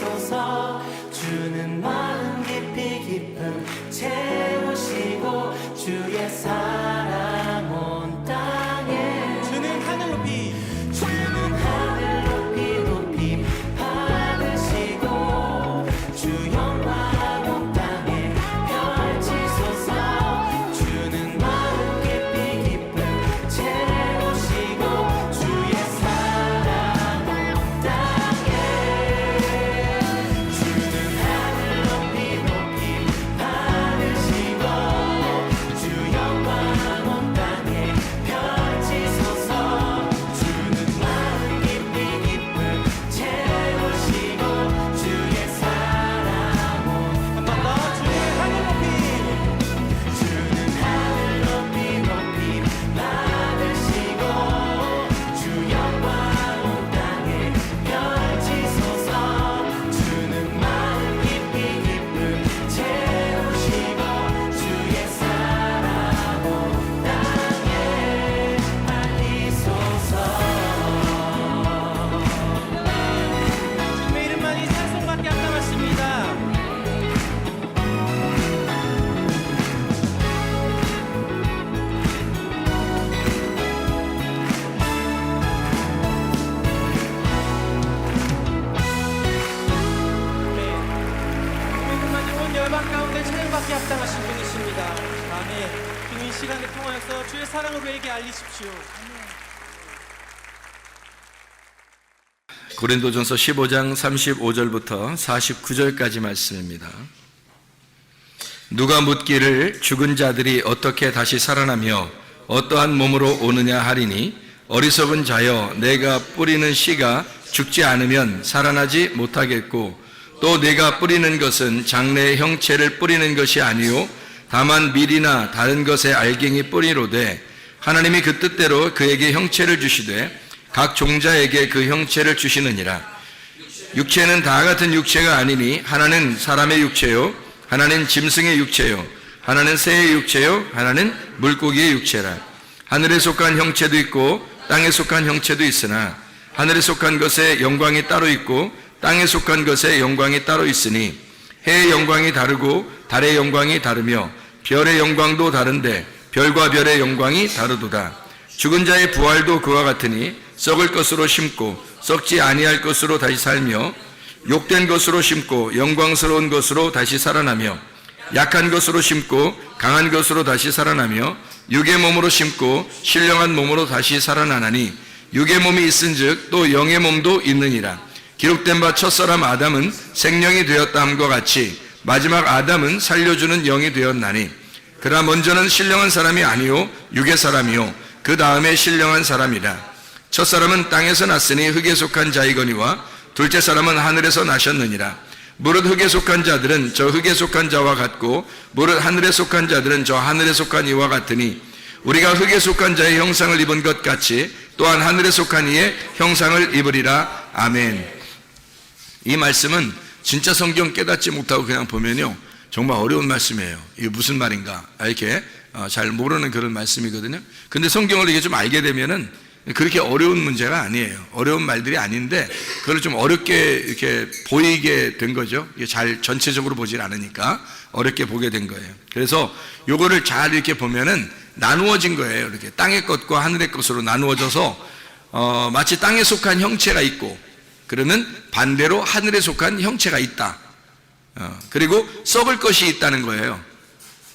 밝히소서. 주는 마음 깊이 기쁨 채우시고 주의 사랑 온 땅에. 주는 하늘 높이 주는 하늘 높이 높이 받으시고 주 영광 온 땅에 펼치소서. 주는 마음 깊이 기쁨 채우시고 주의 사랑 온 땅에. 주는 하늘 높이 높이 받으시고 주 영광 온 땅에 펼치소서. 주는 마음 깊이 기쁨 채우시고 주의 사랑 온. 한 번 더. 주는 하늘 높이 주는 하늘 높이 높이 받으시고 주 영광 온 땅에 펼치소서. 주는 마음 깊이 기쁨 채우시고 주의 사랑 온 땅에 밝히소서. 주님의 이름만이 찬송받게 합당하십니다. 주님만이 온 열방 가운데 찬양받게 합당하신 분이십니다. 아멘. 주님 이 시간을 통하여서 주의 사랑을 우리에게 알리십시오. 고린도전서 15장 35절부터 49절까지 말씀입니다. 누가 묻기를 죽은 자들이 어떻게 다시 살아나며 어떠한 몸으로 오느냐 하리니 어리석은 자여 내가 뿌리는 씨가 죽지 않으면 살아나지 못하겠고 또 내가 뿌리는 것은 장래의 형체를 뿌리는 것이 아니요 다만 밀이나 다른 것의 알갱이 뿌리로되 하나님이 그 뜻대로 그에게 형체를 주시되 각 종자에게 그 형체를 주시느니라. 육체는 다 같은 육체가 아니니 하나는 사람의 육체요 하나는 짐승의 육체요 하나는 새의 육체요 하나는 물고기의 육체라. 하늘에 속한 형체도 있고 땅에 속한 형체도 있으나 하늘에 속한 것의 영광이 따로 있고 땅에 속한 것의 영광이 따로 있으니 해의 영광이 다르고 달의 영광이 다르며 별의 영광도 다른데 별과 별의 영광이 다르도다. 죽은 자의 부활도 그와 같으니 썩을 것으로 심고 썩지 아니할 것으로 다시 살며 욕된 것으로 심고 영광스러운 것으로 다시 살아나며 약한 것으로 심고 강한 것으로 다시 살아나며 육의 몸으로 심고 신령한 몸으로 다시 살아나나니 육의 몸이 있은즉 또 영의 몸도 있느니라. 기록된 바 첫사람 아담은 생명이 되었다 함과 같이 마지막 아담은 살려주는 영이 되었나니 그러나 먼저는 신령한 사람이 아니요 육의 사람이요 그 다음에 신령한 사람이라. 첫사람은 땅에서 났으니 흙에 속한 자이거니와 둘째 사람은 하늘에서 나셨느니라. 무릇 흙에 속한 자들은 저 흙에 속한 자와 같고 무릇 하늘에 속한 자들은 저 하늘에 속한 이와 같으니 우리가 흙에 속한 자의 형상을 입은 것 같이 또한 하늘에 속한 이의 형상을 입으리라. 아멘. 이 말씀은 진짜 성경 깨닫지 못하고 그냥 보면요 정말 어려운 말씀이에요. 이게 무슨 말인가 이렇게 잘 모르는 그런 말씀이거든요. 근데 성경을 이게 좀 알게 되면은 그렇게 어려운 문제가 아니에요. 어려운 말들이 아닌데 그걸 좀 어렵게 이렇게 보이게 된 거죠. 이게 잘 전체적으로 보질 않으니까 어렵게 보게 된 거예요. 그래서 요거를 잘 이렇게 보면은 나누어진 거예요. 이렇게 땅의 것과 하늘의 것으로 나누어져서 마치 땅에 속한 형체가 있고 그러면 반대로 하늘에 속한 형체가 있다. 그리고 썩을 것이 있다는 거예요.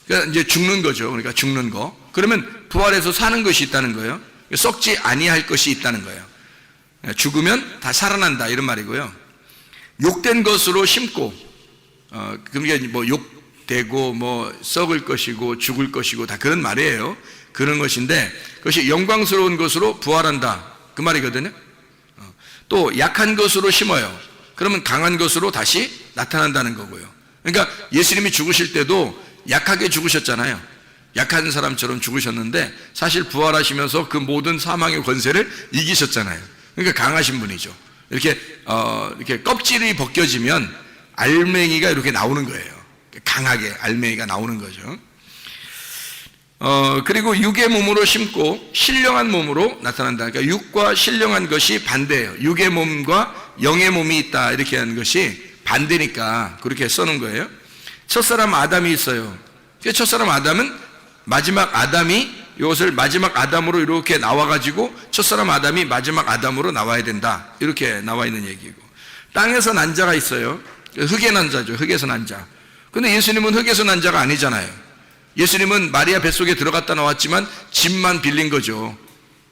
그러니까 이제 죽는 거죠. 그러니까 죽는 거. 그러면 부활해서 사는 것이 있다는 거예요. 썩지 아니할 것이 있다는 거예요. 죽으면 다 살아난다 이런 말이고요. 욕된 것으로 심고, 그러니까 뭐 욕되고 뭐 썩을 것이고 죽을 것이고 다 그런 말이에요. 그런 것인데 그것이 영광스러운 것으로 부활한다 그 말이거든요. 또 약한 것으로 심어요. 그러면 강한 것으로 다시 나타난다는 거고요. 그러니까 예수님이 죽으실 때도 약하게 죽으셨잖아요. 약한 사람처럼 죽으셨는데 사실 부활하시면서 그 모든 사망의 권세를 이기셨잖아요. 그러니까 강하신 분이죠. 이렇게 껍질이 벗겨지면 알맹이가 이렇게 나오는 거예요. 강하게 알맹이가 나오는 거죠. 그리고 육의 몸으로 심고 신령한 몸으로 나타난다. 그러니까 육과 신령한 것이 반대예요. 육의 몸과 영의 몸이 있다 이렇게 하는 것이 반대니까 그렇게 써놓은 거예요. 첫사람 아담이 있어요. 첫사람 아담은 마지막 아담이 이것을 마지막 아담으로 이렇게 나와가지고 첫사람 아담이 마지막 아담으로 나와야 된다. 이렇게 나와 있는 얘기고. 땅에서 난 자가 있어요. 흙에 난 자죠. 흙에서 난 자. 근데 예수님은 흙에서 난 자가 아니잖아요. 예수님은 마리아 뱃속에 들어갔다 나왔지만 집만 빌린 거죠.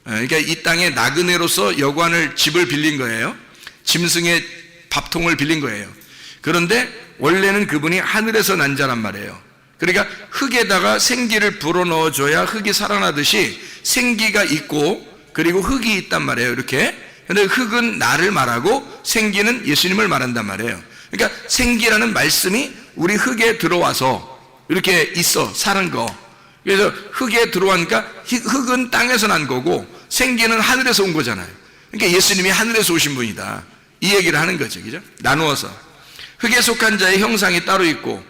그러니까 이 땅에 나그네로서 여관을 집을 빌린 거예요. 짐승의 밥통을 빌린 거예요. 그런데 원래는 그분이 하늘에서 난 자란 말이에요. 그러니까 흙에다가 생기를 불어넣어줘야 흙이 살아나듯이 생기가 있고 그리고 흙이 있단 말이에요. 이렇게. 근데 흙은 나를 말하고 생기는 예수님을 말한단 말이에요. 그러니까 생기라는 말씀이 우리 흙에 들어와서 이렇게 있어 사는 거. 그래서 흙에 들어오니까 흙은 땅에서 난 거고 생기는 하늘에서 온 거잖아요. 그러니까 예수님이 하늘에서 오신 분이다. 이 얘기를 하는 거죠. 그죠? 나누어서 흙에 속한 자의 형상이 따로 있고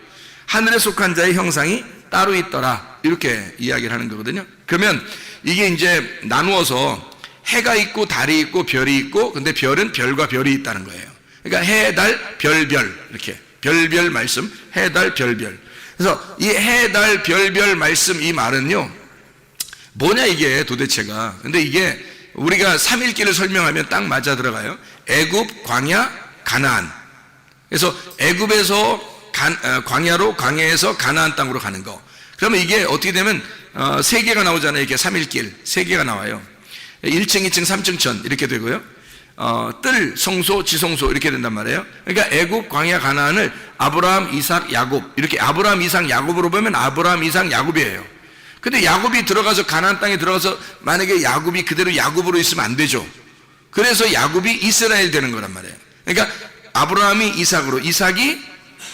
하늘에 속한 자의 형상이 따로 있더라. 이렇게 이야기를 하는 거거든요. 그러면 이게 이제 나누어서 해가 있고 달이 있고 별이 있고 근데 별은 별과 별이 있다는 거예요. 그러니까 해, 달, 별, 이렇게 별별 말씀, 해, 달, 별. 그래서 이 해, 달, 별 말씀 이 말은요 뭐냐 이게 도대체가. 근데 이게 우리가 삼일기를 설명하면 딱 맞아 들어가요. 애굽, 광야, 가나안. 그래서 애굽에서 광야로, 광야에서 가나안 땅으로 가는 거. 그러면 이게 어떻게 되면 세 개가 나오잖아요. 이렇게 삼일길 세 개가 나와요. 1층, 2층, 3층 천 이렇게 되고요. 뜰, 성소, 지성소 이렇게 된단 말이에요. 그러니까 애굽, 광야, 가나안을 아브라함, 이삭, 야곱 이렇게 아브라함, 이삭, 야곱으로 보면 아브라함, 이삭, 야곱이에요. 근데 야곱이 들어가서 가나안 땅에 들어가서 만약에 야곱이 그대로 야곱으로 있으면 안 되죠. 그래서 야곱이 이스라엘 되는 거란 말이에요. 그러니까 아브라함이 이삭으로, 이삭이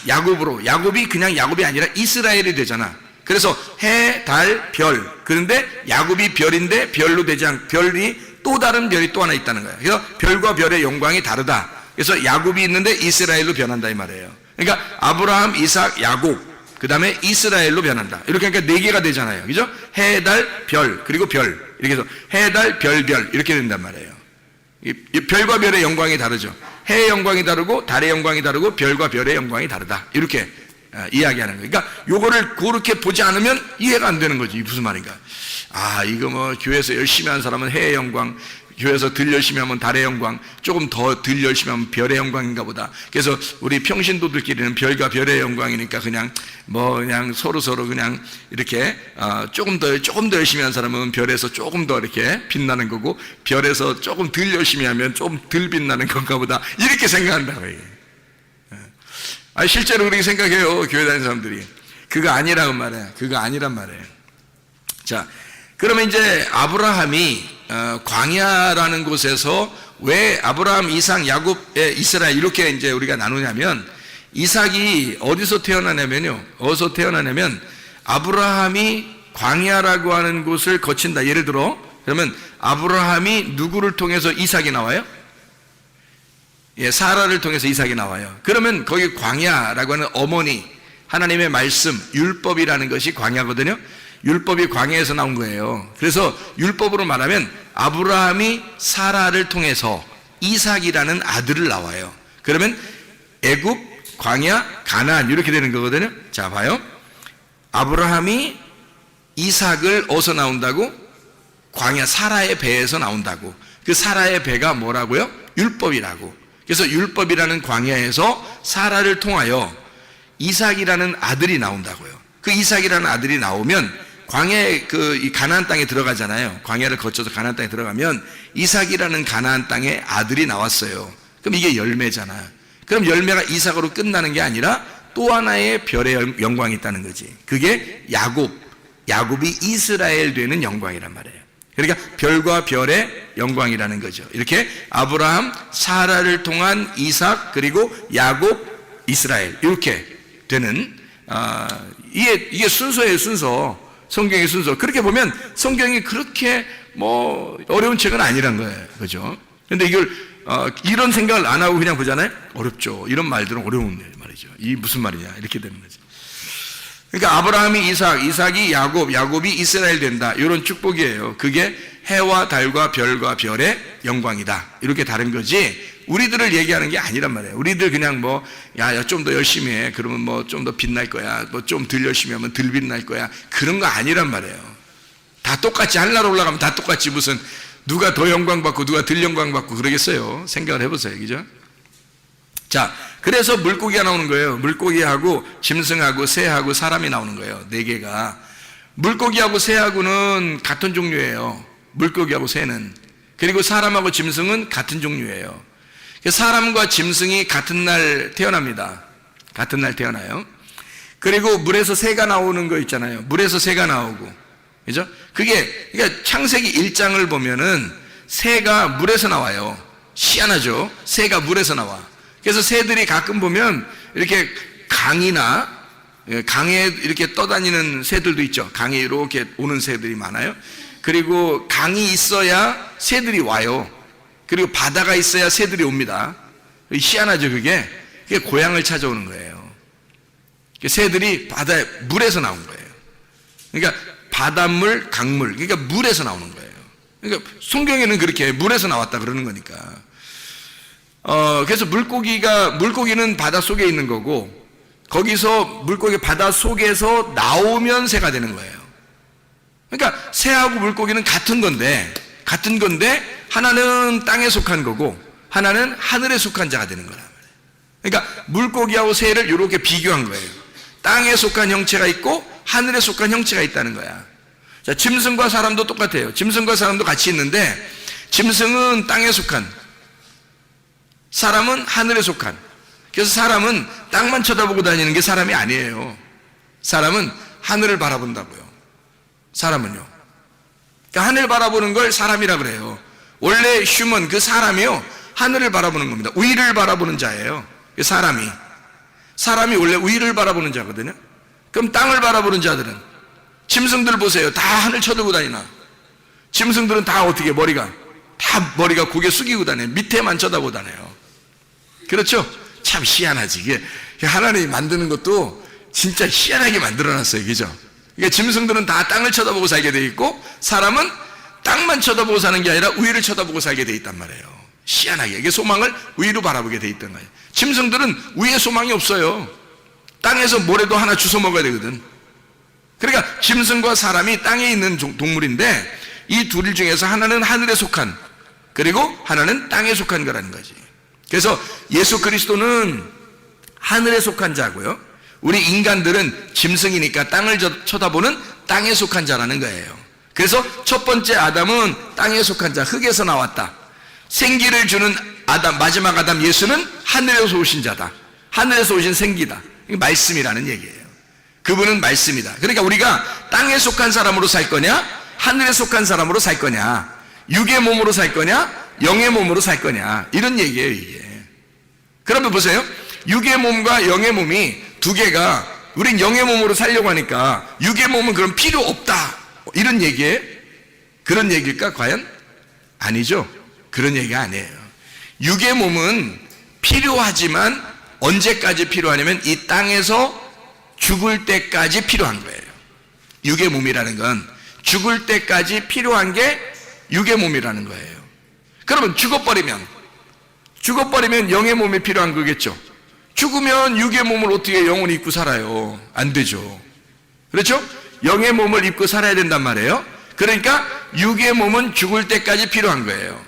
야곱으로, 야곱이 그냥 야곱이 아니라 이스라엘이 되잖아. 그래서 해, 달, 별. 그런데 야곱이 별인데 별로 되지 않고 별이 또 다른 별이 또 하나 있다는 거예요. 그래서 별과 별의 영광이 다르다. 그래서 야곱이 있는데 이스라엘로 변한다 이 말이에요. 그러니까 아브라함, 이삭, 야곱 그 다음에 이스라엘로 변한다. 이렇게 하니까 네 개가 되잖아요. 그죠? 해, 달, 별 그리고 별 이렇게 해서 해, 달, 별 이렇게 된단 말이에요. 이 별과 별의 영광이 다르죠. 해의 영광이 다르고 달의 영광이 다르고 별과 별의 영광이 다르다. 이렇게 이야기하는 거예요. 그러니까 요거를 그렇게 보지 않으면 이해가 안 되는 거지. 무슨 말인가? 아, 이거 뭐 교회에서 열심히 하는 사람은 해의 영광, 교회에서 덜 열심히 하면 달의 영광, 조금 더 덜 열심히 하면 별의 영광인가 보다. 그래서 우리 평신도들끼리는 별과 별의 영광이니까 그냥 서로 그냥 이렇게 조금 더 열심히 하는 사람은 별에서 조금 더 이렇게 빛나는 거고 별에서 조금 덜 열심히 하면 좀 덜 빛나는 건가 보다. 이렇게 생각한다고 얘기해요. 실제로 그렇게 생각해요. 교회 다니는 사람들이. 그거 아니라고 말해요. 그거 아니란 말이에요. 자, 그러면 이제 아브라함이 광야라는 곳에서 왜 아브라함, 이삭, 야곱, 이스라엘 이렇게 이제 우리가 나누냐면 이삭이 어디서 태어나냐면요. 어디서 태어나냐면 아브라함이 광야라고 하는 곳을 거친다. 예를 들어 그러면 아브라함이 누구를 통해서 이삭이 나와요? 사라를 통해서 이삭이 나와요. 그러면 거기 광야라고 하는 어머니 하나님의 말씀, 율법이라는 것이 광야거든요. 율법이 광야에서 나온 거예요. 그래서 율법으로 말하면 아브라함이 사라를 통해서 이삭이라는 아들을 낳아요. 그러면 애굽, 광야, 가나안 이렇게 되는 거거든요. 자, 봐요. 아브라함이 이삭을 어디서 나온다고? 광야 사라의 배에서 나온다고. 그 사라의 배가 뭐라고요? 율법이라고. 그래서 율법이라는 광야에서 사라를 통하여 이삭이라는 아들이 나온다고요. 그 이삭이라는 아들이 나오면 광야에 이 가나안 땅에 들어가잖아요. 광야를 거쳐서 가나안 땅에 들어가면 이삭이라는 가나안 땅에 아들이 나왔어요. 그럼 이게 열매잖아. 그럼 열매가 이삭으로 끝나는 게 아니라 또 하나의 별의 영광이 있다는 거지. 그게 야곱이 이스라엘 되는 영광이란 말이에요. 그러니까 별과 별의 영광이라는 거죠. 이렇게 아브라함, 사라를 통한 이삭, 그리고 야곱, 이스라엘 이렇게 되는 이게 순서예요. 순서. 성경의 순서. 그렇게 보면 성경이 그렇게 어려운 책은 아니란 거예요. 그죠? 근데 이걸 이런 생각을 안 하고 그냥 보잖아요. 어렵죠. 이런 말들은 어려운 말이죠. 이 무슨 말이냐 이렇게 되는 거죠. 그러니까 아브라함이 이삭, 이삭이 야곱, 야곱이 이스라엘 된다. 이런 축복이에요. 그게 해와 달과 별과 별의 영광이다. 이렇게 다른 거지 우리들을 얘기하는 게 아니란 말이에요. 우리들 그냥 뭐, 야, 좀 더 열심히 해. 그러면 뭐 좀 더 빛날 거야. 뭐 좀 덜 열심히 하면 덜 빛날 거야. 그런 거 아니란 말이에요. 다 똑같이 하늘 올라가면 다 똑같이 무슨 누가 더 영광 받고 누가 덜 영광 받고 그러겠어요. 생각을 해보세요. 그죠? 자, 그래서 물고기가 나오는 거예요. 물고기하고 짐승하고 새하고 사람이 나오는 거예요. 네 개가. 물고기하고 새하고는 같은 종류예요. 물고기하고 새는. 그리고 사람하고 짐승은 같은 종류예요. 사람과 짐승이 같은 날 태어납니다. 같은 날 태어나요. 그리고 물에서 새가 나오는 거 있잖아요. 물에서 새가 나오고. 그죠? 그러니까 창세기 1장을 보면은 새가 물에서 나와요. 희한하죠? 새가 물에서 나와. 그래서 새들이 가끔 보면 이렇게 강이나 강에 이렇게 떠다니는 새들도 있죠. 강에 이렇게 오는 새들이 많아요. 그리고 강이 있어야 새들이 와요. 그리고 바다가 있어야 새들이 옵니다. 희한하죠, 그게? 그게 고향을 찾아오는 거예요. 새들이 바다에, 물에서 나온 거예요. 그러니까 바닷물, 강물, 그러니까 물에서 나오는 거예요. 그러니까 성경에는 그렇게 물에서 나왔다 그러는 거니까. 그래서 물고기는 바다 속에 있는 거고, 거기서 물고기 바다 속에서 나오면 새가 되는 거예요. 그러니까 새하고 물고기는 같은 건데 하나는 땅에 속한 거고 하나는 하늘에 속한 자가 되는 거란 말이에요. 그러니까 물고기하고 새를 이렇게 비교한 거예요. 땅에 속한 형체가 있고 하늘에 속한 형체가 있다는 거야. 자, 짐승과 사람도 똑같아요. 짐승과 사람도 같이 있는데 짐승은 땅에 속한, 사람은 하늘에 속한. 그래서 사람은 땅만 쳐다보고 다니는 게 사람이 아니에요. 사람은 하늘을 바라본다고요. 사람은요. 그러니까 하늘 바라보는 걸 사람이라 그래요. 원래 휴먼, 그 사람이요, 하늘을 바라보는 겁니다. 위를 바라보는 자예요. 사람이 원래 위를 바라보는 자거든요. 그럼 땅을 바라보는 자들은, 짐승들 보세요. 다 하늘 쳐들고 다니나. 짐승들은 다 어떻게 머리가 고개 숙이고 다녀요. 밑에만 쳐다보고 다녀요. 그렇죠? 참 희한하지. 이게 하나님이 만드는 것도 진짜 희한하게 만들어놨어요. 그죠? 그러니까 짐승들은 다 땅을 쳐다보고 살게 돼 있고 사람은 땅만 쳐다보고 사는 게 아니라 위를 쳐다보고 살게 돼 있단 말이에요. 희한하게. 이게 소망을 위로 바라보게 돼 있던 거예요. 짐승들은 위에 소망이 없어요. 땅에서 뭐라도 하나 주워 먹어야 되거든. 그러니까 짐승과 사람이 땅에 있는 동물인데 이 둘 중에서 하나는 하늘에 속한, 그리고 하나는 땅에 속한 거라는 거지. 그래서 예수 그리스도는 하늘에 속한 자고요, 우리 인간들은 짐승이니까 땅을 쳐다보는 땅에 속한 자라는 거예요. 그래서 첫 번째 아담은 땅에 속한 자, 흙에서 나왔다. 생기를 주는 아담, 마지막 아담 예수는 하늘에서 오신 자다. 하늘에서 오신 생기다. 이게 말씀이라는 얘기예요. 그분은 말씀이다. 그러니까 우리가 땅에 속한 사람으로 살 거냐, 하늘에 속한 사람으로 살 거냐, 육의 몸으로 살 거냐, 영의 몸으로 살 거냐, 이런 얘기예요, 이게. 그러면 보세요. 육의 몸과 영의 몸이 두 개가, 우린 영의 몸으로 살려고 하니까 육의 몸은 그럼 필요 없다, 이런 얘기예요? 그런 얘기일까 과연? 아니죠. 그런 얘기가 아니에요. 육의 몸은 필요하지만 언제까지 필요하냐면 이 땅에서 죽을 때까지 필요한 거예요. 육의 몸이라는 건 죽을 때까지 필요한 게 육의 몸이라는 거예요. 그러면 죽어버리면 영의 몸이 필요한 거겠죠. 죽으면 육의 몸을 어떻게 영혼이 입고 살아요? 안 되죠. 그렇죠? 영의 몸을 입고 살아야 된단 말이에요. 그러니까 육의 몸은 죽을 때까지 필요한 거예요.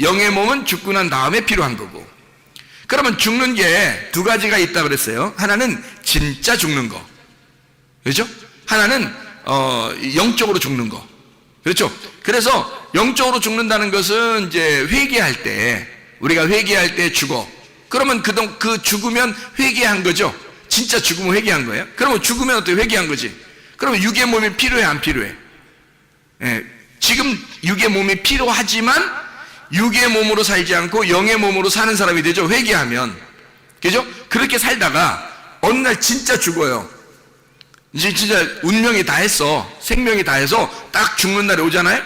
영의 몸은 죽고 난 다음에 필요한 거고. 그러면 죽는 게 두 가지가 있다 그랬어요. 하나는 진짜 죽는 거, 그렇죠? 하나는 영적으로 죽는 거, 그렇죠? 그래서 영적으로 죽는다는 것은 이제 회개할 때, 우리가 회개할 때 죽어. 그러면 그 죽으면 회개한 거죠. 진짜 죽으면 회개한 거예요. 그러면 죽으면 어떻게 회개한 거지? 그러면 육의 몸이 필요해, 안 필요해? 예, 지금 육의 몸이 필요하지만 육의 몸으로 살지 않고 영의 몸으로 사는 사람이 되죠. 회개하면. 그죠? 그렇게 살다가 어느 날 진짜 죽어요. 이제 진짜 운명이 다 했어. 생명이 다 해서 딱 죽는 날이 오잖아요.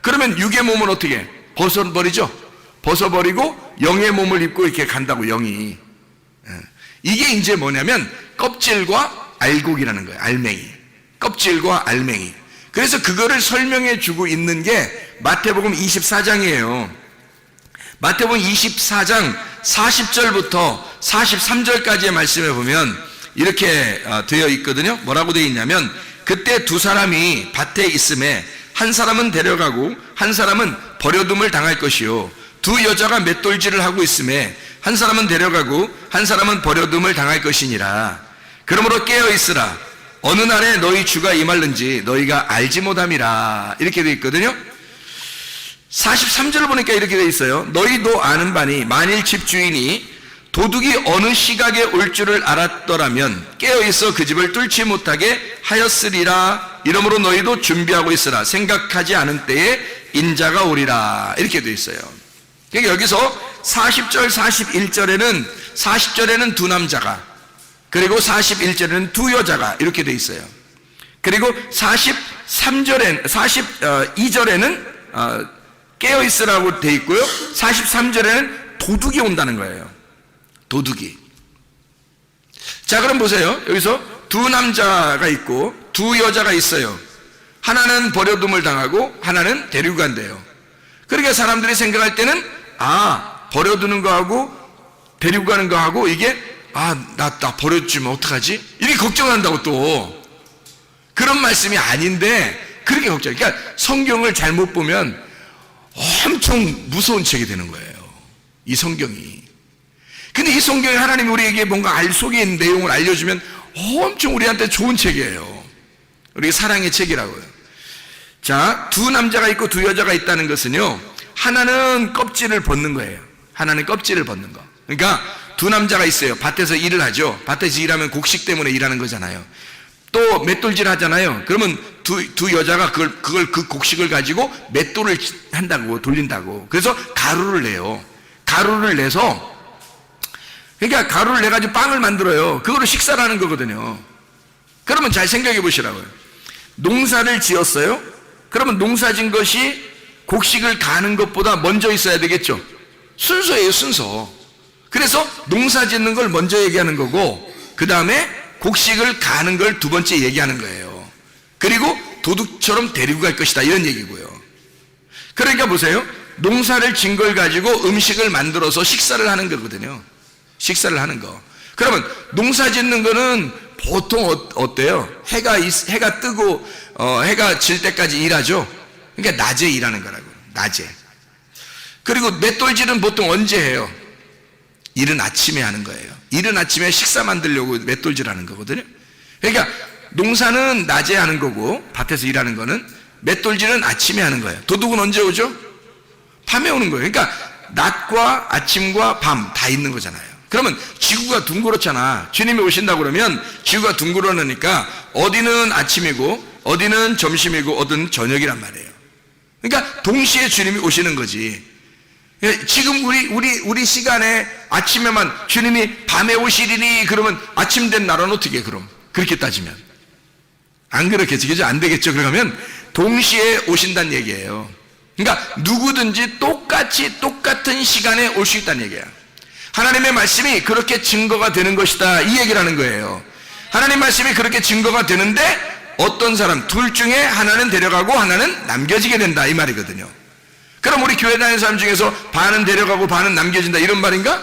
그러면 육의 몸은 어떻게 해? 벗어버리죠. 벗어버리고 영의 몸을 입고 이렇게 간다고, 영이. 이게 이제 뭐냐면 껍질과 알곡이라는 거예요. 알맹이. 껍질과 알맹이. 그래서 그거를 설명해 주고 있는 게 마태복음 24장이에요. 마태복음 24장 40절부터 43절까지의 말씀에 보면 이렇게 되어 있거든요. 뭐라고 되어 있냐면, 그때 두 사람이 밭에 있음에 한 사람은 데려가고 한 사람은 버려둠을 당할 것이요, 두 여자가 맷돌질을 하고 있음에 한 사람은 데려가고 한 사람은 버려둠을 당할 것이니라. 그러므로 깨어 있으라. 어느 날에 너희 주가 임할는지 너희가 알지 못함이라. 이렇게 되어 있거든요. 43절을 보니까 이렇게 되어 있어요. 너희도 아는 바니 만일 집주인이 도둑이 어느 시각에 올 줄을 알았더라면 깨어 있어 그 집을 뚫지 못하게 하였으리라. 이러므로 너희도 준비하고 있으라. 생각하지 않은 때에 인자가 오리라. 이렇게 되어 있어요. 그러니까 여기서 40절 40절에는 두 남자가, 그리고 41절에는 두 여자가 이렇게 되어 있어요. 그리고 42절에는 깨어 있으라고 되어 있고요, 43절에는 도둑이 온다는 거예요. 도둑이. 자, 그럼 보세요. 여기서 두 남자가 있고 두 여자가 있어요. 하나는 버려둠을 당하고 하나는 데리고 간대요. 그러니까 사람들이 생각할 때는 버려두는 거하고 데리고 가는 거하고 이게 나 버려주면 어떡하지? 이렇게 걱정한다고 또. 그런 말씀이 아닌데 그렇게 걱정. 그러니까 성경을 잘못 보면 엄청 무서운 책이 되는 거예요, 이 성경이. 근데 이 성경에 하나님이 우리에게 뭔가 속에 있는 내용을 알려주면 엄청 우리한테 좋은 책이에요. 우리 사랑의 책이라고요. 자, 두 남자가 있고 두 여자가 있다는 것은요, 하나는 껍질을 벗는 거예요. 하나는 껍질을 벗는 거. 그러니까 두 남자가 있어요. 밭에서 일을 하죠. 밭에서 일하면 곡식 때문에 일하는 거잖아요. 또 맷돌질 하잖아요. 그러면 두 여자가 그 곡식을 가지고 맷돌을 한다고, 돌린다고. 그래서 가루를 내요. 가루를 내서, 그러니까 가루를 내가지고 빵을 만들어요. 그거로 식사를 하는 거거든요. 그러면 잘 생각해 보시라고요. 농사를 지었어요. 그러면 농사 진 것이 곡식을 가는 것보다 먼저 있어야 되겠죠. 순서예요, 순서. 그래서 농사 짓는 걸 먼저 얘기하는 거고, 그 다음에 곡식을 가는 걸 두 번째 얘기하는 거예요. 그리고 도둑처럼 데리고 갈 것이다, 이런 얘기고요. 그러니까 보세요. 농사를 진 걸 가지고 음식을 만들어서 식사를 하는 거거든요. 식사를 하는 거. 그러면 농사 짓는 거는 보통 어때요? 해가 뜨고 해가 질 때까지 일하죠. 그러니까 낮에 일하는 거라고. 낮에. 그리고 맷돌질은 보통 언제 해요? 이른 아침에 하는 거예요. 이른 아침에 식사 만들려고 맷돌질 하는 거거든요. 그러니까 농사는 낮에 하는 거고, 밭에서 일하는 거는, 맷돌질은 아침에 하는 거예요. 도둑은 언제 오죠? 밤에 오는 거예요. 그러니까 낮과 아침과 밤 다 있는 거잖아요. 그러면 지구가 둥그렇잖아. 주님이 오신다고 그러면 지구가 둥그러니까 어디는 아침이고 어디는 점심이고 어디는 저녁이란 말이에요. 그러니까 동시에 주님이 오시는 거지. 지금 우리 시간에 아침에만 주님이 밤에 오시리니 그러면 아침 된 나라는 어떻게 해, 그럼? 그렇게 따지면 안 그렇겠지, 그죠? 안 되겠죠. 그러면 동시에 오신다는 얘기예요. 그러니까 누구든지 똑같은 시간에 올 수 있다는 얘기야. 하나님의 말씀이 그렇게 증거가 되는 것이다, 이 얘기를 하는 거예요. 하나님 말씀이 그렇게 증거가 되는데 어떤 사람 둘 중에 하나는 데려가고 하나는 남겨지게 된다, 이 말이거든요. 그럼 우리 교회 다니는 사람 중에서 반은 데려가고 반은 남겨진다, 이런 말인가?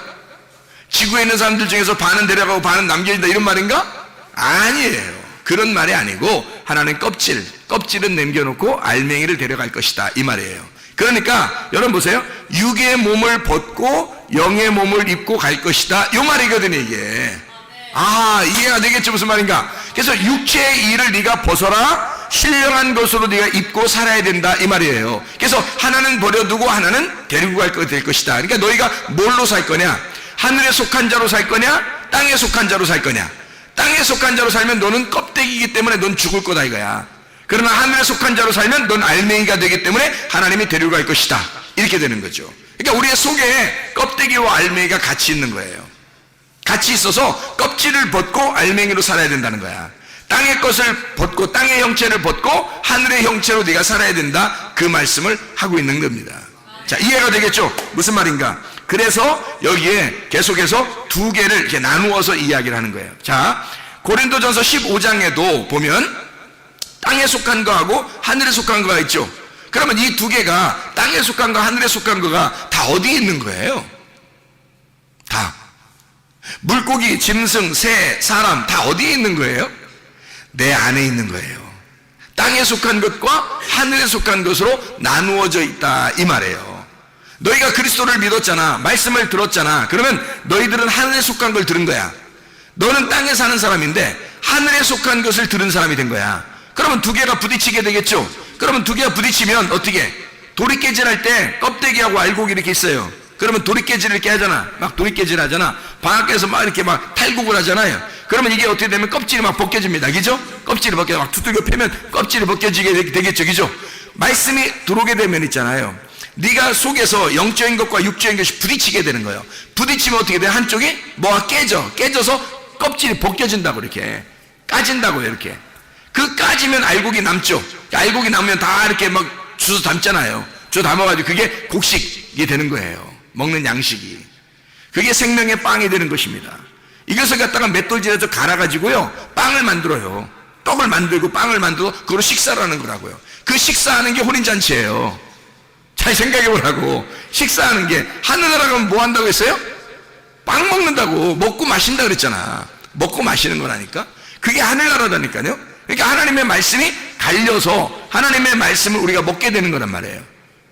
지구에 있는 사람들 중에서 반은 데려가고 반은 남겨진다, 이런 말인가? 아니에요. 그런 말이 아니고 하나는 껍질은 남겨놓고 알맹이를 데려갈 것이다, 이 말이에요. 그러니까 여러분 보세요. 육의 몸을 벗고 영의 몸을 입고 갈 것이다, 이 말이거든요, 이게. 이해가 되겠죠, 무슨 말인가? 그래서 육체의 일을 네가 벗어라, 신령한 것으로 네가 입고 살아야 된다, 이 말이에요. 그래서 하나는 버려두고 하나는 데리고 될 것이다. 그러니까 너희가 뭘로 살 거냐? 하늘에 속한 자로 살 거냐? 땅에 속한 자로 살 거냐? 땅에 속한 자로 살면 너는 껍데기이기 때문에 넌 죽을 거다, 이거야. 그러나 하늘에 속한 자로 살면 넌 알맹이가 되기 때문에 하나님이 데리고 갈 것이다, 이렇게 되는 거죠. 그러니까 우리의 속에 껍데기와 알맹이가 같이 있는 거예요. 같이 있어서 껍질을 벗고 알맹이로 살아야 된다는 거야. 땅의 것을 벗고 땅의 형체를 벗고 하늘의 형체로 네가 살아야 된다, 그 말씀을 하고 있는 겁니다. 자, 이해가 되겠죠? 무슨 말인가? 그래서 여기에 계속해서 두 개를 이렇게 나누어서 이야기를 하는 거예요. 자, 고린도전서 15장에도 보면 땅에 속한 거하고 하늘에 속한 거가 있죠. 그러면 이 두 개가 땅에 속한 거 하늘에 속한 거가 다 어디에 있는 거예요? 다 물고기, 짐승, 새, 사람 다 어디에 있는 거예요? 내 안에 있는 거예요. 땅에 속한 것과 하늘에 속한 것으로 나누어져 있다 이 말이에요. 너희가 그리스도를 믿었잖아, 말씀을 들었잖아. 그러면 너희들은 하늘에 속한 걸 들은 거야. 너는 땅에 사는 사람인데 하늘에 속한 것을 들은 사람이 된 거야. 그러면 두 개가 부딪히게 되겠죠. 그러면 두 개가 부딪히면 어떻게? 도리깨질 할 때 껍데기하고 알곡이 이렇게 있어요. 그러면 도리깨질을 이렇게 하잖아. 막 도리깨질 하잖아. 방학에서 막 이렇게 막 탈곡을 하잖아요. 그러면 이게 어떻게 되면 껍질이 막 벗겨집니다. 그죠? 껍질이 벗겨, 막 두들겨 패면 껍질이 벗겨지게 되겠죠. 그죠? 말씀이 들어오게 되면 있잖아요. 네가 속에서 영적인 것과 육적인 것이 부딪히게 되는 거예요. 부딪히면 어떻게 돼? 한쪽이 뭐가 깨져서 껍질이 벗겨진다고, 이렇게 까진다고요. 이렇게 그 까지면 알곡이 남죠. 알곡이 남으면 다 이렇게 막 주워 담잖아요. 주워 담아가지고 그게 곡식이 되는 거예요. 먹는 양식이. 그게 생명의 빵이 되는 것입니다. 이것을 갖다가 맷돌질해서 갈아가지고요 빵을 만들어요. 떡을 만들고 빵을 만들고 그걸로 식사를 하는 거라고요. 그 식사하는 게 혼인잔치예요. 잘 생각해 보라고. 식사하는 게, 하늘나라 가면 뭐 한다고 했어요? 빵 먹는다고. 먹고 마신다 그랬잖아. 먹고 마시는 거라니까. 그게 하늘나라다니까요. 그러니까 하나님의 말씀이 갈려서 하나님의 말씀을 우리가 먹게 되는 거란 말이에요.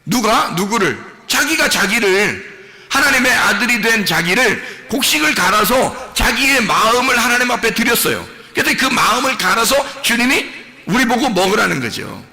누구를? 자기가 자기를, 하나님의 아들이 된 자기를 곡식을 갈아서 자기의 마음을 하나님 앞에 드렸어요. 그래서 그 마음을 갈아서 주님이 우리 보고 먹으라는 거죠.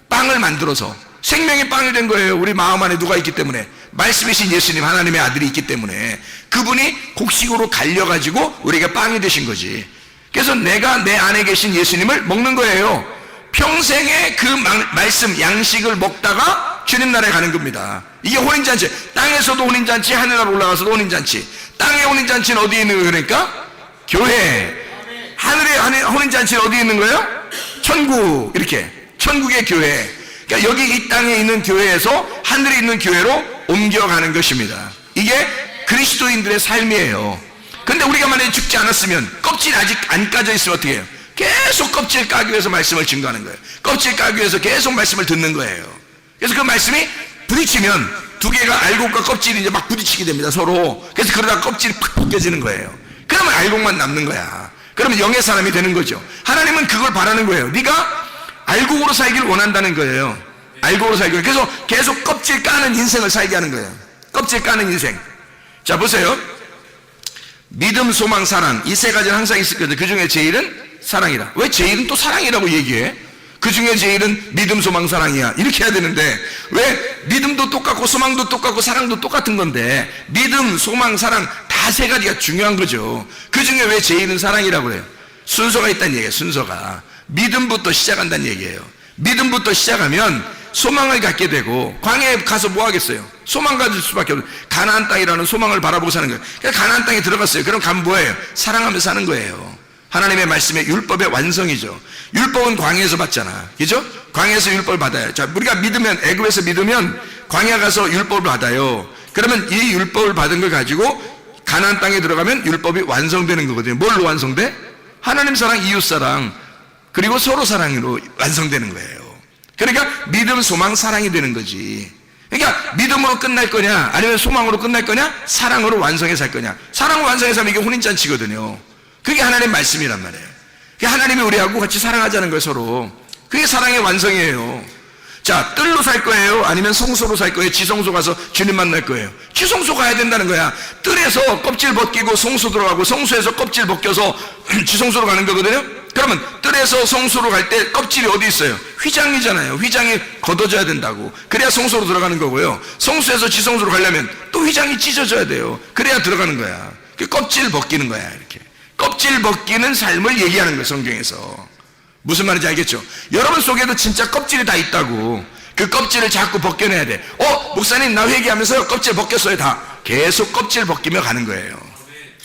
빵을 만들어서 생명의 빵이 된 거예요. 우리 마음 안에 누가 있기 때문에, 말씀이신 예수님, 하나님의 아들이 있기 때문에 그분이 곡식으로 갈려가지고 우리가 빵이 되신 거지. 그래서 내가 내 안에 계신 예수님을 먹는 거예요. 평생에 그 말씀, 양식을 먹다가 주님 나라에 가는 겁니다. 이게 혼인잔치. 땅에서도 혼인잔치, 하늘나라로 올라가서도 혼인잔치. 땅의 혼인잔치는 어디에 있는 거예요? 그러니까 교회. 하늘의 혼인잔치는 어디에 있는 거예요? 천국. 이렇게 천국의 교회. 그러니까 여기 이 땅에 있는 교회에서 하늘에 있는 교회로 옮겨가는 것입니다. 이게 그리스도인들의 삶이에요. 근데 우리가 만약에 죽지 않았으면, 껍질이 아직 안 까져 있으면 어떻게 해요? 계속 껍질 까기 위해서 말씀을 증거하는 거예요. 껍질 까기 위해서 계속 말씀을 듣는 거예요. 그래서 그 말씀이 부딪히면 두 개가 알곡과 껍질이 이제 막 부딪히게 됩니다, 서로. 그래서 그러다가 껍질이 팍 벗겨지는 거예요. 그러면 알곡만 남는 거야. 그러면 영의 사람이 되는 거죠. 하나님은 그걸 바라는 거예요. 네가 알곡으로 살기를 원한다는 거예요. 알곡으로 살기를. 그래서 계속 껍질 까는 인생을 살게 하는 거예요. 껍질 까는 인생. 자, 보세요. 믿음, 소망, 사랑, 이 세 가지는 항상 있을 거예요. 그 중에 제일은 사랑이라. 왜 제일은 또 사랑이라고 얘기해? 그 중에 제일은 믿음, 소망, 사랑이야. 이렇게 해야 되는데, 왜 믿음도 똑같고 소망도 똑같고 사랑도 똑같은 건데, 믿음, 소망, 사랑 다 세 가지가 중요한 거죠. 그 중에 왜 제일은 사랑이라고 그래요? 순서가 있다는 얘기예요. 순서가. 믿음부터 시작한다는 얘기예요. 믿음부터 시작하면 소망을 갖게 되고, 광야에 가서 뭐 하겠어요? 소망 가질 수밖에 없어요. 가나안 땅이라는 소망을 바라보고 사는 거예요. 그러니까 가나안 땅에 들어갔어요. 그럼 가면 뭐예요? 사랑하면서 사는 거예요. 하나님의 말씀의 율법의 완성이죠. 율법은 광야에서 받잖아. 그죠? 광야에서 율법을 받아요. 자, 우리가 믿으면, 애굽에서 믿으면 광야 가서 율법을 받아요. 그러면 이 율법을 받은 걸 가지고 가나안 땅에 들어가면 율법이 완성되는 거거든요. 뭘로 완성돼? 하나님 사랑, 이웃 사랑, 그리고 서로 사랑으로 완성되는 거예요. 그러니까 믿음, 소망, 사랑이 되는 거지. 그러니까 믿음으로 끝날 거냐, 아니면 소망으로 끝날 거냐, 사랑으로 완성해 살 거냐. 사랑으로 완성해 살면 이게 혼인잔치거든요. 그게 하나님의 말씀이란 말이에요. 그게 하나님이 우리하고 같이 사랑하자는 거예요, 서로. 그게 사랑의 완성이에요. 자, 뜰로 살 거예요? 아니면 성소로 살 거예요? 지성소 가서 주님 만날 거예요? 지성소 가야 된다는 거야. 뜰에서 껍질 벗기고 성소 들어가고, 성소에서 껍질 벗겨서 지성소로 가는 거거든요. 그러면 뜰에서 성소로 갈 때 껍질이 어디 있어요? 휘장이잖아요. 휘장이 걷어져야 된다고. 그래야 성소로 들어가는 거고요. 성소에서 지성소로 가려면 또 휘장이 찢어져야 돼요. 그래야 들어가는 거야. 그 껍질 벗기는 거야, 이렇게. 껍질 벗기는 삶을 얘기하는 거예요, 성경에서. 무슨 말인지 알겠죠? 여러분 속에도 진짜 껍질이 다 있다고. 그 껍질을 자꾸 벗겨내야 돼. 목사님, 나 회개하면서 껍질 벗겼어요. 다. 계속 껍질 벗기며 가는 거예요.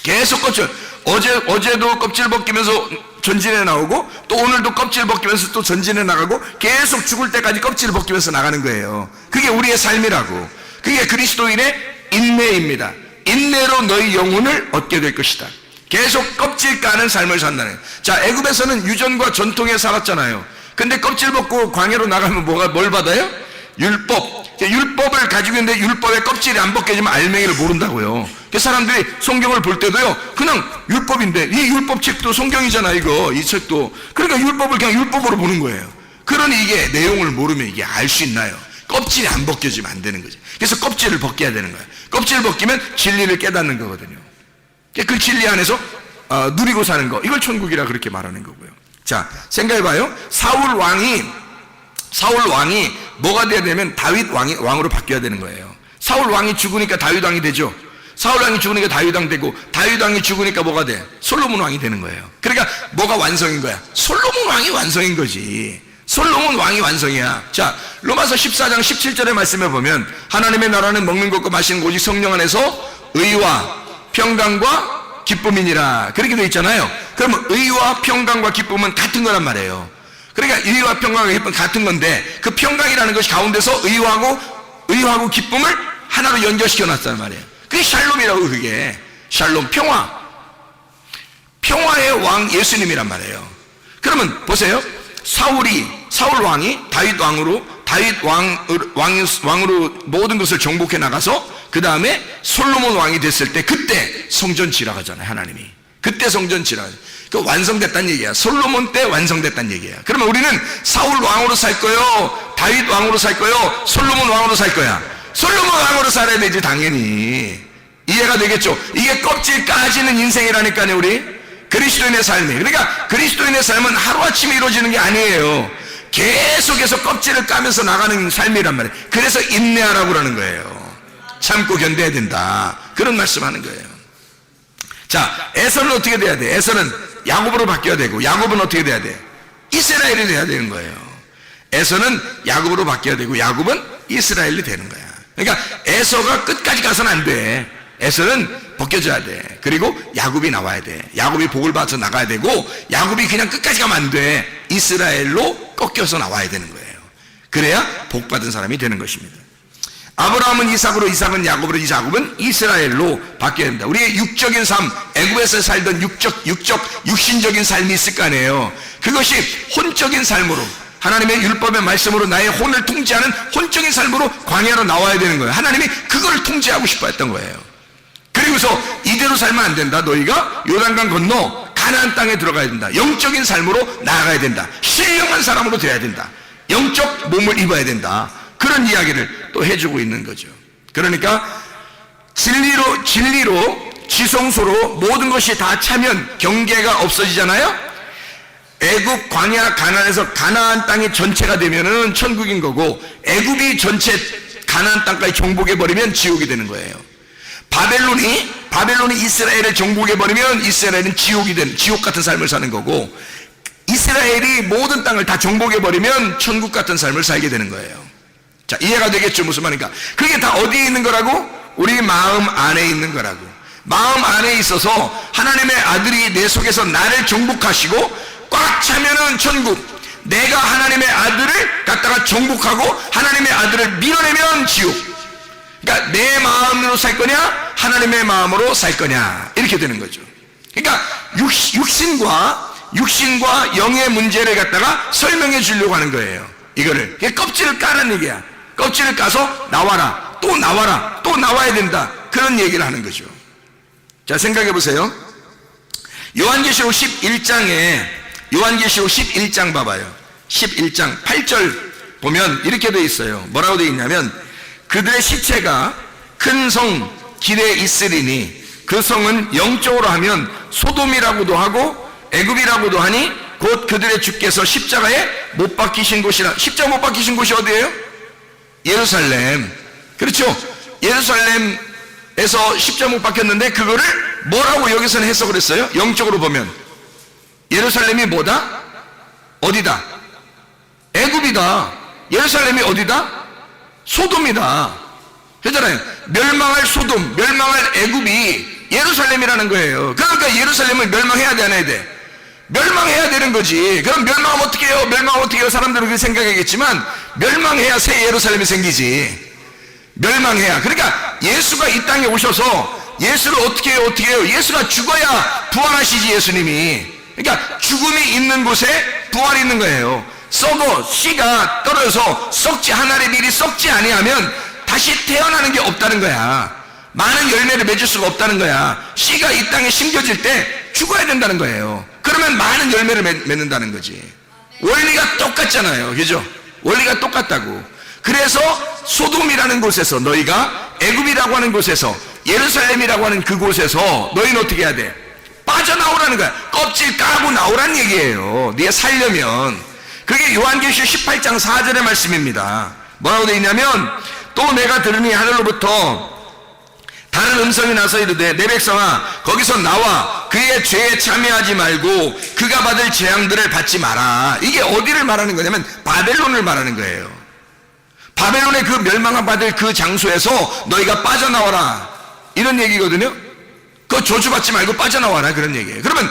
계속 껍질. 어제도 껍질 벗기면서 전진해 나오고, 또 오늘도 껍질 벗기면서 또 전진해 나가고, 계속 죽을 때까지 껍질 벗기면서 나가는 거예요. 그게 우리의 삶이라고. 그게 그리스도인의 인내입니다. 인내로 너희 영혼을 얻게 될 것이다. 계속 껍질 까는 삶을 산다는 거예요. 자, 애굽에서는 유전과 전통에 살았잖아요. 근데 껍질 벗고 광야로 나가면 뭘 받아요? 율법을 가지고 있는데 율법의 껍질이 안 벗겨지면 알맹이를 모른다고요. 그래서 사람들이 성경을 볼 때도요, 그냥 율법인데, 이 율법 책도 성경이잖아, 이 책도. 그러니까 율법을 그냥 율법으로 보는 거예요. 그러니 이게 내용을 모르면 이게 알 수 있나요? 껍질이 안 벗겨지면 안 되는 거죠. 그래서 껍질을 벗겨야 되는 거예요. 껍질을 벗기면 진리를 깨닫는 거거든요. 그 진리 안에서 누리고 사는 거, 이걸 천국이라 그렇게 말하는 거고요. 자, 생각해봐요. 사울 왕이 뭐가 돼야 되면 다윗 왕으로 바뀌어야 되는 거예요. 사울 왕이 죽으니까 다윗 왕이 되죠. 사울 왕이 죽으니까 다윗 왕 되고, 다윗 왕이 죽으니까 뭐가 돼? 솔로몬 왕이 되는 거예요. 그러니까 뭐가 완성인 거야? 솔로몬 왕이 완성인 거지. 솔로몬 왕이 완성이야. 자, 로마서 14장 17절의 말씀에 보면 하나님의 나라는 먹는 것과 마시는 것 오직 성령 안에서 의와 평강과 기쁨이니라, 그렇게 되어 있잖아요. 그러면 의와 평강과 기쁨은 같은 거란 말이에요. 그러니까 의와 평강과 기쁨은 같은 건데, 그 평강이라는 것이 가운데서 의하고 기쁨을 하나로 연결시켜 놨단 말이에요. 그게 샬롬이라고. 그게 샬롬, 평화의 왕 예수님이란 말이에요. 그러면 보세요. 사울 왕이 다윗 왕으로 모든 것을 정복해 나가서 그 다음에 솔로몬 왕이 됐을 때, 그때 성전 지나가잖아요, 하나님이. 그때 성전 지나가요. 그 완성됐다는 얘기야. 솔로몬 때 완성됐다는 얘기야. 그러면 우리는 사울 왕으로 살 거요, 다윗 왕으로 살 거요, 솔로몬 왕으로 살 거야? 솔로몬 왕으로 살아야 되지, 당연히. 이해가 되겠죠? 이게 껍질 까지는 인생이라니까요, 우리. 그리스도인의 삶이. 그러니까 그리스도인의 삶은 하루아침에 이루어지는 게 아니에요. 계속해서 껍질을 까면서 나가는 삶이란 말이에요. 그래서 인내하라고 그러는 거예요. 참고 견뎌야 된다, 그런 말씀하는 거예요. 자, 에서는 어떻게 돼야 돼? 에서는 야곱으로 바뀌어야 되고, 야곱은 어떻게 돼야 돼? 이스라엘이 돼야 되는 거예요. 에서는 야곱으로 바뀌어야 되고, 야곱은 이스라엘이 되는 거야. 그러니까 에서가 끝까지 가서는 안 돼. 에서는 벗겨져야 돼. 그리고 야곱이 나와야 돼. 야곱이 복을 받아서 나가야 되고, 야곱이 그냥 끝까지 가면 안 돼. 이스라엘로 꺾여서 나와야 되는 거예요. 그래야 복 받은 사람이 되는 것입니다. 아브라함은 이삭으로, 이삭은 야곱으로, 야곱은 이스라엘로 바뀌어야 된다. 우리의 육적인 삶, 애굽에서 살던 육신적인 삶이 있을 거 아니에요. 그것이 혼적인 삶으로, 하나님의 율법의 말씀으로 나의 혼을 통제하는 혼적인 삶으로 광야로 나와야 되는 거예요. 하나님이 그걸 통제하고 싶어 했던 거예요. 그리고서 이대로 살면 안 된다. 너희가 요단강 건너 가나안 땅에 들어가야 된다. 영적인 삶으로 나아가야 된다. 신령한 사람으로 되어야 된다. 영적 몸을 입어야 된다. 그런 이야기를 또 해주고 있는 거죠. 그러니까 진리로 지성소로 모든 것이 다 차면 경계가 없어지잖아요. 애굽, 광야, 가나안에서 가나안 땅이 전체가 되면은 천국인 거고, 애굽이 전체 가나안 땅까지 정복해버리면 지옥이 되는 거예요. 바벨론이 이스라엘을 정복해버리면 이스라엘은 지옥 같은 삶을 사는 거고, 이스라엘이 모든 땅을 다 정복해버리면 천국 같은 삶을 살게 되는 거예요. 자, 이해가 되겠죠? 무슨 말인가? 그게 다 어디에 있는 거라고? 우리 마음 안에 있는 거라고. 마음 안에 있어서 하나님의 아들이 내 속에서 나를 정복하시고 꽉 차면은 천국, 내가 하나님의 아들을 갖다가 정복하고 하나님의 아들을 밀어내면 지옥. 그러니까 내 마음으로 살 거냐, 하나님의 마음으로 살 거냐, 이렇게 되는 거죠. 그러니까 육신과 영의 문제를 갖다가 설명해 주려고 하는 거예요. 이거를 껍질을 까는 얘기야. 껍질을 까서 나와라, 또 나와라, 또 나와야 된다, 그런 얘기를 하는 거죠. 자, 생각해 보세요. 요한계시록 11장 봐봐요. 11장 8절 보면 이렇게 돼 있어요. 뭐라고 돼 있냐면, 그들의 시체가 큰 성 길에 있으리니 그 성은 영적으로 하면 소돔이라고도 하고 애굽이라고도 하니 곧 그들의 주께서 십자가에 못 박히신 곳이라. 십자가 못 박히신 곳이 어디예요? 예루살렘. 그렇죠? 예루살렘에서 십자가 못 박혔는데, 그거를 뭐라고 여기서는 해석을 했어요? 영적으로 보면 예루살렘이 뭐다? 어디다? 애굽이다. 예루살렘이 어디다? 소돔이다. 그렇잖아요. 멸망할 소돔, 멸망할 애굽이 예루살렘이라는 거예요. 그러니까 예루살렘을 멸망해야 돼, 안 해야 돼? 멸망해야 되는 거지. 그럼 멸망하면 어떻게 해요? 사람들은 그렇게 생각하겠지만, 멸망해야 새 예루살렘이 생기지. 멸망해야. 그러니까 예수가 이 땅에 오셔서 예수를 어떻게 해요? 예수가 죽어야 부활하시지, 예수님이. 그러니까 죽음이 있는 곳에 부활이 있는 거예요. 썩어 씨가 떨어져서 썩지 하나의 일이 썩지 아니하면 다시 태어나는 게 없다는 거야. 많은 열매를 맺을 수가 없다는 거야. 씨가 이 땅에 심겨질 때 죽어야 된다는 거예요. 그러면 많은 열매를 맺는다는 거지. 원리가 똑같잖아요. 그죠? 원리가 똑같다고. 그래서 소돔이라는 곳에서 너희가 애굽이라고 하는 곳에서 예루살렘이라고 하는 그곳에서 너희는 어떻게 해야 돼? 빠져나오라는 거야. 껍질 까고 나오란 얘기예요. 네가 살려면. 그게 요한계시록 18장 4절의 말씀입니다. 뭐라고 되어 있냐면 또 내가 들으니 하늘로부터 다른 음성이 나서 이르되 내 백성아 거기서 나와 그의 죄에 참여하지 말고 그가 받을 재앙들을 받지 마라. 이게 어디를 말하는 거냐면 바벨론을 말하는 거예요. 바벨론의 그 멸망을 받을 그 장소에서 너희가 빠져나와라 이런 얘기거든요. 그거 저주받지 말고 빠져나와라 그런 얘기예요. 그러면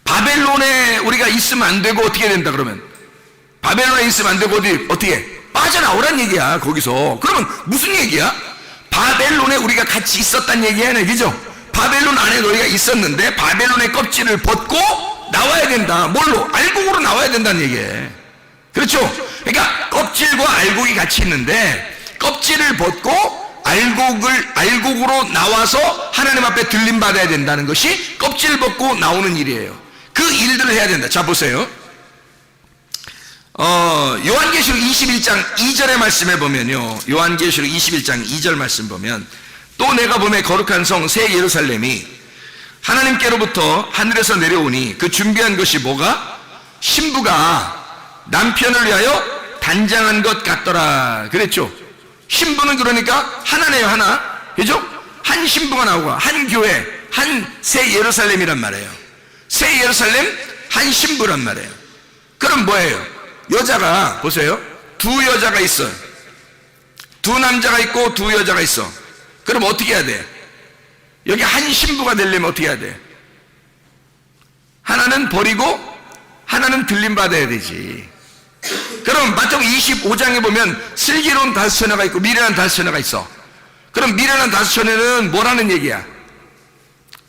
바벨론에 우리가 있으면 안 되고 어떻게 된다 그러면 바벨론에 있으면 안 되고 어떻게 빠져나오란 얘기야. 거기서 그러면 무슨 얘기야? 바벨론에 우리가 같이 있었단 얘기야, 그죠? 바벨론 안에 너희가 있었는데 바벨론의 껍질을 벗고 나와야 된다. 뭘로? 알곡으로 나와야 된다는 얘기예요. 그렇죠? 그러니까 껍질과 알곡이 같이 있는데 껍질을 벗고 알곡으로 나와서 하나님 앞에 들림 받아야 된다는 것이 껍질 벗고 나오는 일이에요. 그 일들을 해야 된다. 자 보세요. 요한계시록 21장 2절의 말씀에 보면요. 요한계시록 21장 2절 말씀 보면 또 내가 보매 거룩한 성 새 예루살렘이 하나님께로부터 하늘에서 내려오니 그 준비한 것이 뭐가? 신부가 남편을 위하여 단장한 것 같더라 그랬죠. 신부는 그러니까 하나네요. 하나. 그죠? 한 신부가 나오고 한 교회 한 새 예루살렘이란 말이에요. 새 예루살렘 한 신부란 말이에요. 그럼 뭐예요? 여자가 보세요. 두 여자가 있어요. 두 남자가 있고 두 여자가 있어. 그럼 어떻게 해야 돼? 여기 한 신부가 되려면 어떻게 해야 돼? 하나는 버리고 하나는 들림받아야 되지. 그럼 마태복음 25장에 보면 슬기로운 다섯 처녀가 있고 미련한 다섯 처녀가 있어. 그럼 미련한 다섯 처녀는 뭐라는 얘기야?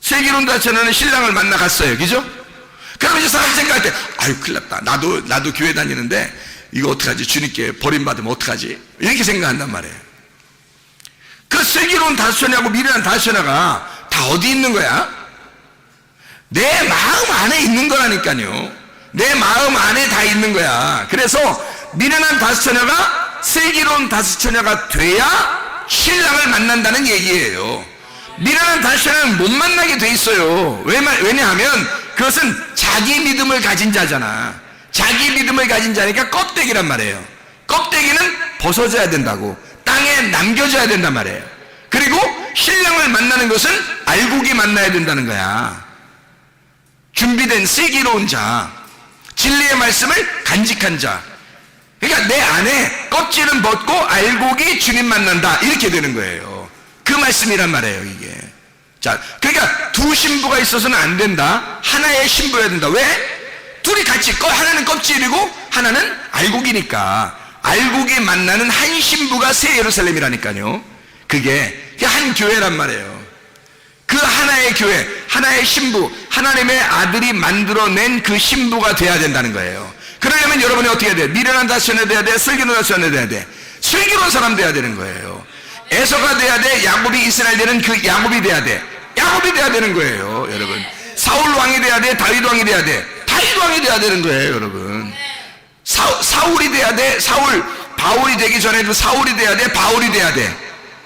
슬기로운 다섯 처녀는 신랑을 만나 갔어요. 그죠? 그럼 이제 사람 생각할 때 아유 큰일 났다. 나도 교회 다니는데 이거 어떡하지? 주님께 버림받으면 어떡하지? 이렇게 생각한단 말이에요. 그 슬기로운 다섯 처녀하고 미련한 다섯 처녀가 다 어디 있는 거야? 내 마음 안에 있는 거라니까요. 내 마음 안에 다 있는 거야. 그래서 미련한 다섯 처녀가 슬기로운 다섯 처녀가 돼야 신랑을 만난다는 얘기예요. 미련한 다섯 처녀는 못 만나게 돼 있어요. 왜냐하면 그것은 자기 믿음을 가진 자잖아. 자기 믿음을 가진 자니까 껍데기란 말이에요. 껍데기는 벗어져야 된다고. 땅에 남겨져야 된단 말이에요. 그리고 신랑을 만나는 것은 알곡이 만나야 된다는 거야. 준비된 슬기로운 자, 진리의 말씀을 간직한 자. 그러니까 내 안에 껍질은 벗고 알곡이 주님 만난다 이렇게 되는 거예요. 그 말씀이란 말이에요 이게. 자, 그러니까 두 신부가 있어서는 안 된다. 하나의 신부여야 된다. 왜? 둘이 같이 하나는 껍질이고 하나는 알곡이니까. 알곡이 만나는 한 신부가 새 예루살렘이라니까요. 그게 한 교회란 말이에요. 그 하나의 교회, 하나의 신부, 하나님의 아들이 만들어낸 그 신부가 돼야 된다는 거예요. 그러려면 여러분이 어떻게 해야 돼? 미련한 다섯 처녀 돼야 돼? 슬기로운 다섯 처녀 돼야 돼? 슬기로운 사람 돼야 되는 거예요. 에서가 돼야 돼? 야곱이 이스라엘 되는 그 야곱이 돼야 돼? 야곱이 돼야 되는 거예요, 여러분. 사울 왕이 돼야 돼? 다윗 왕이 돼야 돼? 다윗 왕이 돼야 되는 거예요, 여러분. 사울이 돼야 돼? 바울이 되기 전에도 사울이 돼야 돼? 바울이 돼야 돼?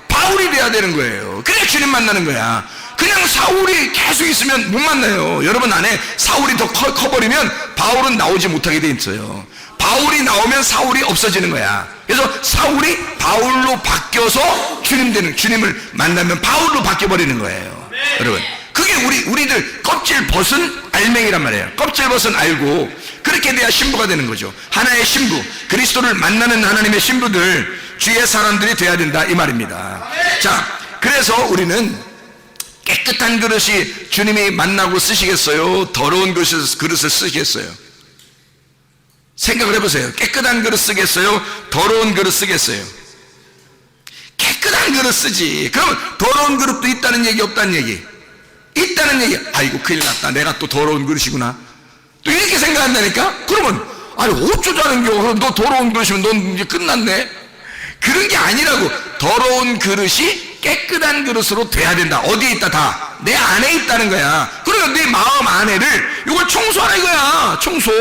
바울이 돼야 되는 거예요. 그래 주님 만나는 거야. 그냥 사울이 계속 있으면 못 만나요. 여러분 안에 사울이 더 커버리면 바울은 나오지 못하게 돼 있어요. 바울이 나오면 사울이 없어지는 거야. 그래서 사울이 바울로 바뀌어서 주님을 만나면 바울로 바뀌어버리는 거예요. 여러분 그게 우리들 껍질 벗은 알맹이란 말이에요. 껍질 벗은 알고 그렇게 돼야 신부가 되는 거죠. 하나의 신부, 그리스도를 만나는 하나님의 신부들, 주의 사람들이 돼야 된다 이 말입니다. 자, 그래서 우리는 깨끗한 그릇이 주님이 만나고 쓰시겠어요? 더러운 그릇을 쓰시겠어요? 생각을 해보세요. 깨끗한 그릇 쓰겠어요? 더러운 그릇 쓰겠어요? 깨끗한 그릇 쓰지. 그럼 더러운 그릇도 있다는 얘기 없다는 얘기? 있다는 얘기. 아이고 큰일 났다. 내가 또 더러운 그릇이구나. 또 이렇게 생각한다니까? 그러면 아니 어쩌자는겨. 너 더러운 그릇이면 넌 이제 끝났네. 그런 게 아니라고. 더러운 그릇이 깨끗한 그릇으로 돼야 된다. 어디에 있다? 다 내 안에 있다는 거야. 그러면 내 마음 안에를 이걸 청소하라 이거야. 청소.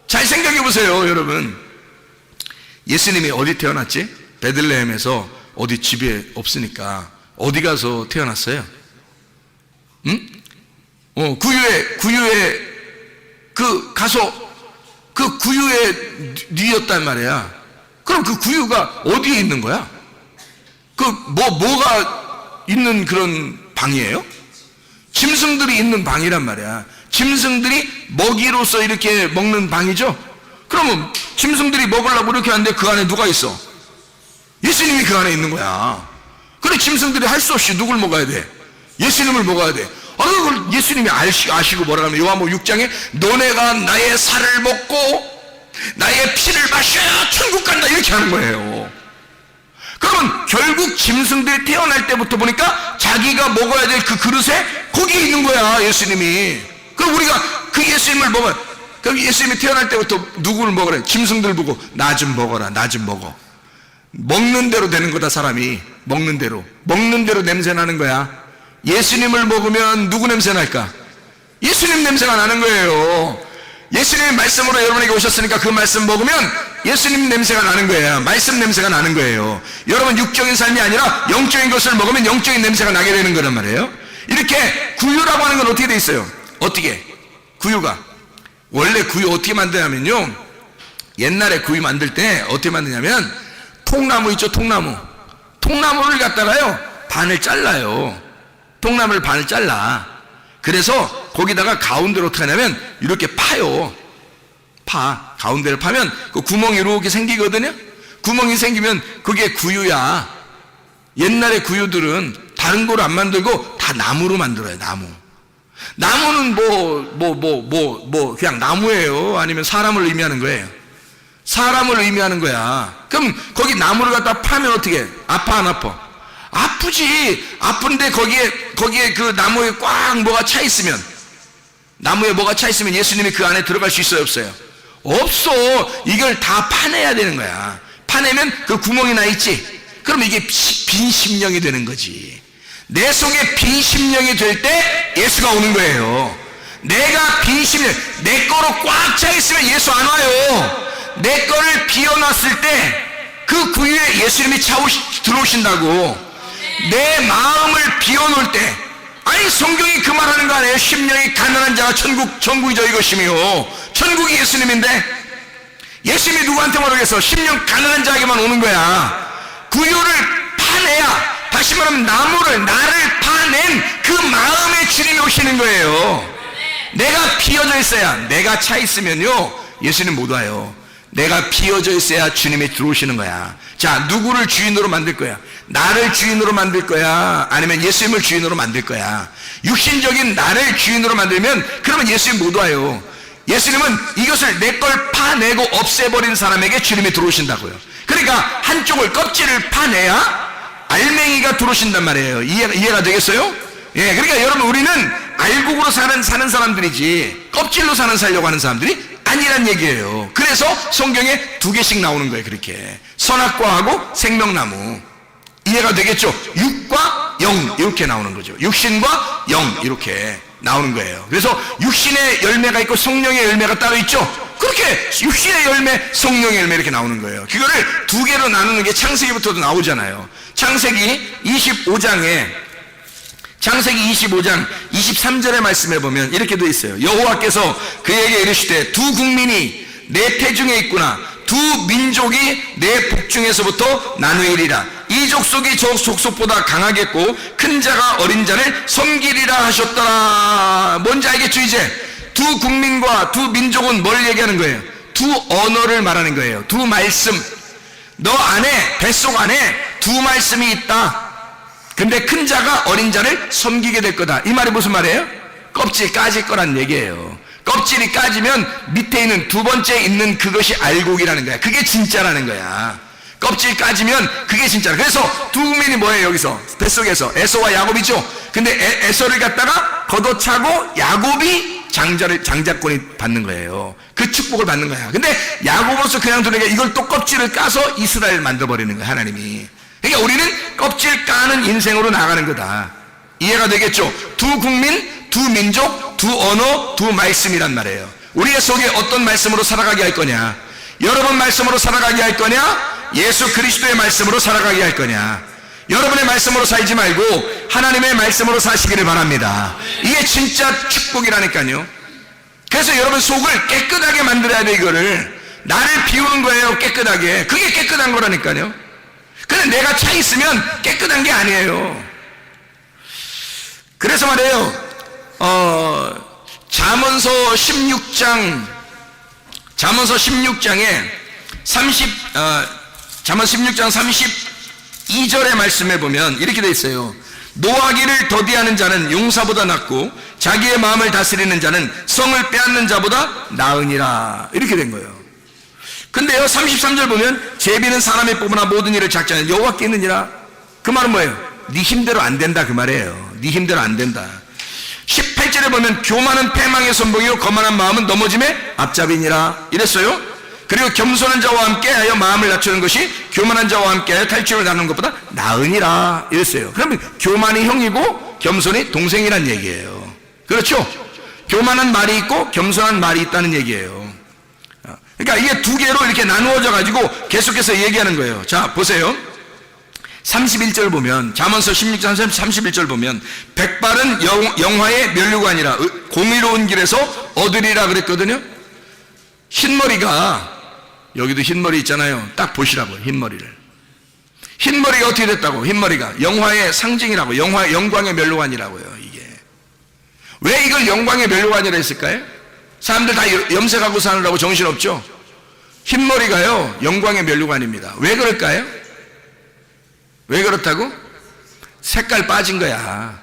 잘 생각해 보세요 여러분. 예수님이 어디 태어났지? 베들레헴에서. 어디 집에 없으니까 어디 가서 태어났어요? 응? 구유에 가서 그 구유에 뉘었단 말이야. 그럼 그 구유가 어디에 있는 거야? 뭐가 있는 그런 방이에요? 짐승들이 있는 방이란 말이야. 짐승들이 먹이로서 이렇게 먹는 방이죠? 그러면 짐승들이 먹으려고 이렇게 하는데 그 안에 누가 있어? 예수님이 그 안에 있는 거야. 그래 짐승들이 할 수 없이 누굴 먹어야 돼? 예수님을 먹어야 돼. 그걸 예수님이 아시고 뭐라 하면 요한복음 6장에 너네가 나의 살을 먹고 나의 피를 마셔야 천국 간다 이렇게 하는 거예요. 그러면 결국 짐승들이 태어날 때부터 보니까 자기가 먹어야 될 그 그릇에 거기에 있는 거야 예수님이. 그럼 우리가 그 예수님을 먹어야. 그럼 예수님이 태어날 때부터 누구를 먹으래? 짐승들 보고 나 좀 먹어라. 나 좀 먹어. 먹는 대로 되는 거다. 사람이 먹는 대로 냄새 나는 거야. 예수님을 먹으면 누구 냄새 날까? 예수님 냄새가 나는 거예요. 예수님의 말씀으로 여러분에게 오셨으니까 그 말씀 먹으면 예수님 냄새가 나는 거예요. 말씀 냄새가 나는 거예요. 여러분 육적인 삶이 아니라 영적인 것을 먹으면 영적인 냄새가 나게 되는 거란 말이에요. 이렇게 구유라고 하는 건 어떻게 돼 있어요? 어떻게? 구유가 원래 구유 어떻게 만드냐면요, 옛날에 구유 만들 때 어떻게 만드냐면 통나무 있죠? 통나무를 갖다가요 반을 잘라요. 통나무를 반을 잘라. 그래서 거기다가 가운데로 어떻게 하냐면 이렇게 파요. 가운데를 파면 그 구멍이 이렇게 생기거든요. 구멍이 생기면 그게 구유야. 옛날에 구유들은 다른 거로 안 만들고 다 나무로 만들어요. 나무는 그냥 나무예요? 아니면 사람을 의미하는 거예요? 사람을 의미하는 거야. 그럼 거기 나무를 갖다 파면 어떻게 해? 아파 안 아파? 아프지. 아픈데 거기에 그 나무에 꽉 뭐가 차 있으면, 나무에 뭐가 차 있으면 예수님이 그 안에 들어갈 수 있어요? 없어요? 없어. 이걸 다 파내야 되는 거야. 파내면 그 구멍이 나 있지. 그럼 이게 빈 심령이 되는 거지. 내 속에 빈 심령이 될 때 예수가 오는 거예요. 내가 빈 심령, 내 거로 꽉 차 있으면 예수 안 와요. 내 거를 비워놨을 때 그 구유에 예수님이 들어오신다고. 내 마음을 비워놓을 때, 아니 성경이 그 말하는 거 아니에요? 심령이 가난한 자가 천국이 저희 것이며. 천국이 예수님인데 예수님이 누구한테만 오겠어? 심령 가난한 자에게만 오는 거야. 구유를 파내야, 다시 말하면 나를 파낸 그 마음의 주님이 오시는 거예요. 내가 비어져 있어야, 내가 차 있으면요 예수님 못 와요. 내가 비어져 있어야 주님이 들어오시는 거야. 자, 누구를 주인으로 만들 거야? 나를 주인으로 만들 거야? 아니면 예수님을 주인으로 만들 거야? 육신적인 나를 주인으로 만들면 그러면 예수님 못 와요. 예수님은 이것을 내 걸 파내고 없애버린 사람에게 주님이 들어오신다고요. 그러니까 한쪽을, 껍질을 파내야 알맹이가 들어오신단 말이에요. 이해가 되겠어요? 예, 그러니까 여러분, 우리는 알곡으로 사는 사람들이지 껍질로 살려고 하는 사람들이 아니란 얘기예요. 그래서 성경에 2개씩 나오는 거예요. 그렇게 선악과하고 생명나무. 이해가 되겠죠? 육과 영 이렇게 나오는 거죠. 육신과 영 이렇게 나오는 거예요. 그래서 육신의 열매가 있고 성령의 열매가 따로 있죠. 그렇게 육신의 열매, 성령의 열매 이렇게 나오는 거예요. 그거를 2개로 나누는 게 창세기부터도 나오잖아요. 창세기 25장 23절의 말씀에 보면 이렇게 되어 있어요. 여호와께서 그에게 이르시되 두 국민이 내 태중에 있구나. 두 민족이 내 복중에서부터 나누이리라. 이 족속이 저 족속보다 강하겠고 큰 자가 어린 자를 섬기리라 하셨더라. 뭔지 알겠죠? 이제 두 국민과 두 민족은 뭘 얘기하는 거예요? 두 언어를 말하는 거예요. 두 말씀. 너 안에, 뱃속 안에 두 말씀이 있다. 근데 큰 자가 어린 자를 섬기게 될 거다. 이 말이 무슨 말이에요? 껍질 까질 거란 얘기예요. 껍질이 까지면 밑에 있는 두 번째 있는 그것이 알곡이라는 거야. 그게 진짜라는 거야. 껍질 까지면 그게 진짜라. 그래서 두 국민이 뭐예요? 여기서 뱃속에서 에서와 야곱이죠. 근데 에서를 갖다가 걷어차고 야곱이 장자권이 받는 거예요. 그 축복을 받는 거야. 근데 야고보서 그냥 두니까 이걸 또 껍질을 까서 이스라엘 만들어버리는 거야, 하나님이. 그러니까 우리는 껍질 까는 인생으로 나가는 거다. 이해가 되겠죠? 두 국민, 두 민족, 두 언어, 두 말씀이란 말이에요. 우리의 속에 어떤 말씀으로 살아가게 할 거냐? 여러분 말씀으로 살아가게 할 거냐? 예수 그리스도의 말씀으로 살아가게 할 거냐? 여러분의 말씀으로 살지 말고 하나님의 말씀으로 사시기를 바랍니다. 이게 진짜 축복이라니까요. 그래서 여러분 속을 깨끗하게 만들어야 돼. 이거를 나를 비우는 거예요. 깨끗하게. 그게 깨끗한 거라니까요. 근데 내가 차 있으면 깨끗한 게 아니에요. 그래서 말이에요. 잠언서 16장에 잠언 16장 32절의 말씀에 보면 이렇게 돼 있어요. 노하기를 더디하는 자는 용사보다 낫고 자기의 마음을 다스리는 자는 성을 빼앗는 자보다 나으니라. 이렇게 된 거예요. 근데요 33절 보면 제비는 사람이 뽑으나 모든 일을 작지 않은 여호와께 있느니라. 그 말은 뭐예요? 네 힘대로 안 된다 그 말이에요. 네 힘대로 안 된다. 18절에 보면 교만은 패망의 선봉이요 거만한 마음은 넘어짐의 앞잡이니라 이랬어요. 그리고 겸손한 자와 함께하여 마음을 낮추는 것이 교만한 자와 함께하여 탈취를 나누는 것보다 나으니라 이랬어요. 그러면 교만이 형이고 겸손이 동생이란 얘기예요. 그렇죠? 교만한 말이 있고 겸손한 말이 있다는 얘기예요. 그러니까 이게 두 개로 이렇게 나누어져 가지고 계속해서 얘기하는 거예요. 자 보세요. 31절 보면 잠언서 16장 31절 보면 백발은 영화의 면류관이라 공의로운 길에서 얻으리라 그랬거든요. 흰머리가 여기도 흰머리 있잖아요. 딱 보시라고요. 흰머리를. 흰머리가 어떻게 됐다고? 흰머리가 영화의 상징이라고. 영광의 면류관이라고요. 이게 왜 이걸 영광의 면류관이라 했을까요? 사람들 다 염색하고 사느라고 정신없죠. 흰머리가요 영광의 면류관입니다. 왜 그럴까요? 왜 그렇다고? 색깔 빠진 거야.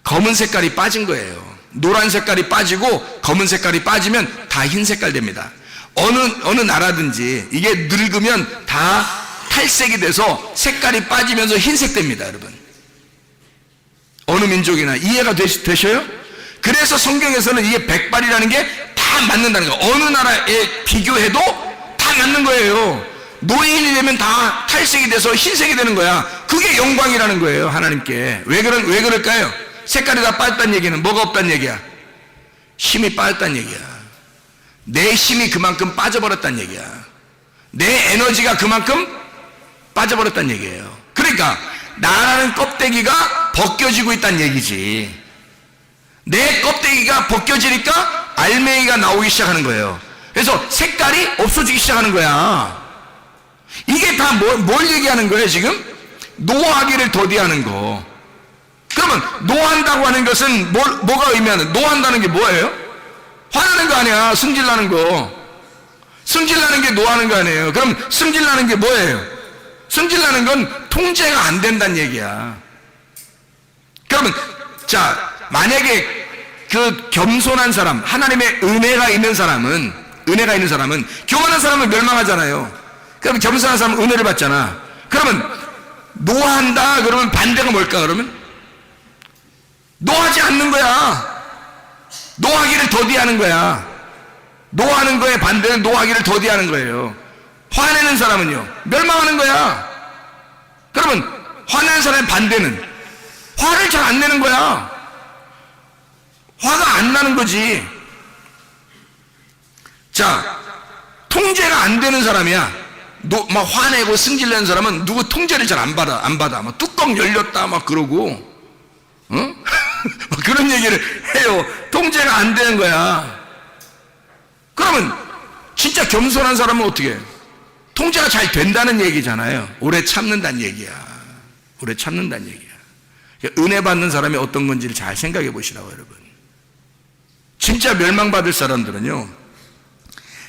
검은 색깔이 빠진 거예요. 노란 색깔이 빠지고 검은 색깔이 빠지면 다 흰 색깔 됩니다. 어느 나라든지 이게 늙으면 다 탈색이 돼서 색깔이 빠지면서 흰색 됩니다, 여러분. 어느 민족이나 이해가 되셔요? 그래서 성경에서는 이게 백발이라는 게 다 맞는다는 거예요. 어느 나라에 비교해도 다 맞는 거예요. 노인이 되면 다 탈색이 돼서 흰색이 되는 거야. 그게 영광이라는 거예요, 하나님께. 왜 그럴까요? 색깔이 다 빠졌다는 얘기는 뭐가 없다는 얘기야? 힘이 빠졌다는 얘기야. 내 힘이 그만큼 빠져버렸다는 얘기야. 내 에너지가 그만큼 빠져버렸다는 얘기예요. 그러니까 나라는 껍데기가 벗겨지고 있다는 얘기지. 내 껍데기가 벗겨지니까 알맹이가 나오기 시작하는 거예요. 그래서 색깔이 없어지기 시작하는 거야. 이게 다 뭘 얘기하는 거예요 지금? 노하기를 더디하는 거. 그러면 노한다고 하는 것은 뭐가 의미하는? 노한다는 게 뭐예요? 화나는 거 아니야. 승질나는 거. 승질나는 게 노하는 거 아니에요. 그럼 승질나는 게 뭐예요? 승질나는 건 통제가 안 된다는 얘기야. 그러면 자 만약에 그 겸손한 사람, 하나님의 은혜가 있는 사람은 교만한 사람은 멸망하잖아요. 그럼 겸손한 사람은 은혜를 받잖아. 그러면 노한다 그러면 반대가 뭘까? 그러면 노하지 않는 거야. 노하기를 더디하는 거야. 노하는 거에 반대는 노하기를 더디하는 거예요. 화내는 사람은요 멸망하는 거야. 그러면 화내는 사람의 반대는 화를 잘 안 내는 거야. 화가 안 나는 거지. 자, 통제가 안 되는 사람이야. 막 화내고 승질내는 사람은 누구 통제를 잘 안 받아. 막 뚜껑 열렸다 막 그러고, 막 그런 얘기를 해요. 통제가 안 되는 거야. 그러면 진짜 겸손한 사람은 어떻게 해요? 통제가 잘 된다는 얘기잖아요. 오래 참는다는 얘기야. 오래 참는다는 얘기야. 은혜 받는 사람이 어떤 건지를 잘 생각해 보시라고, 여러분. 진짜 멸망받을 사람들은요,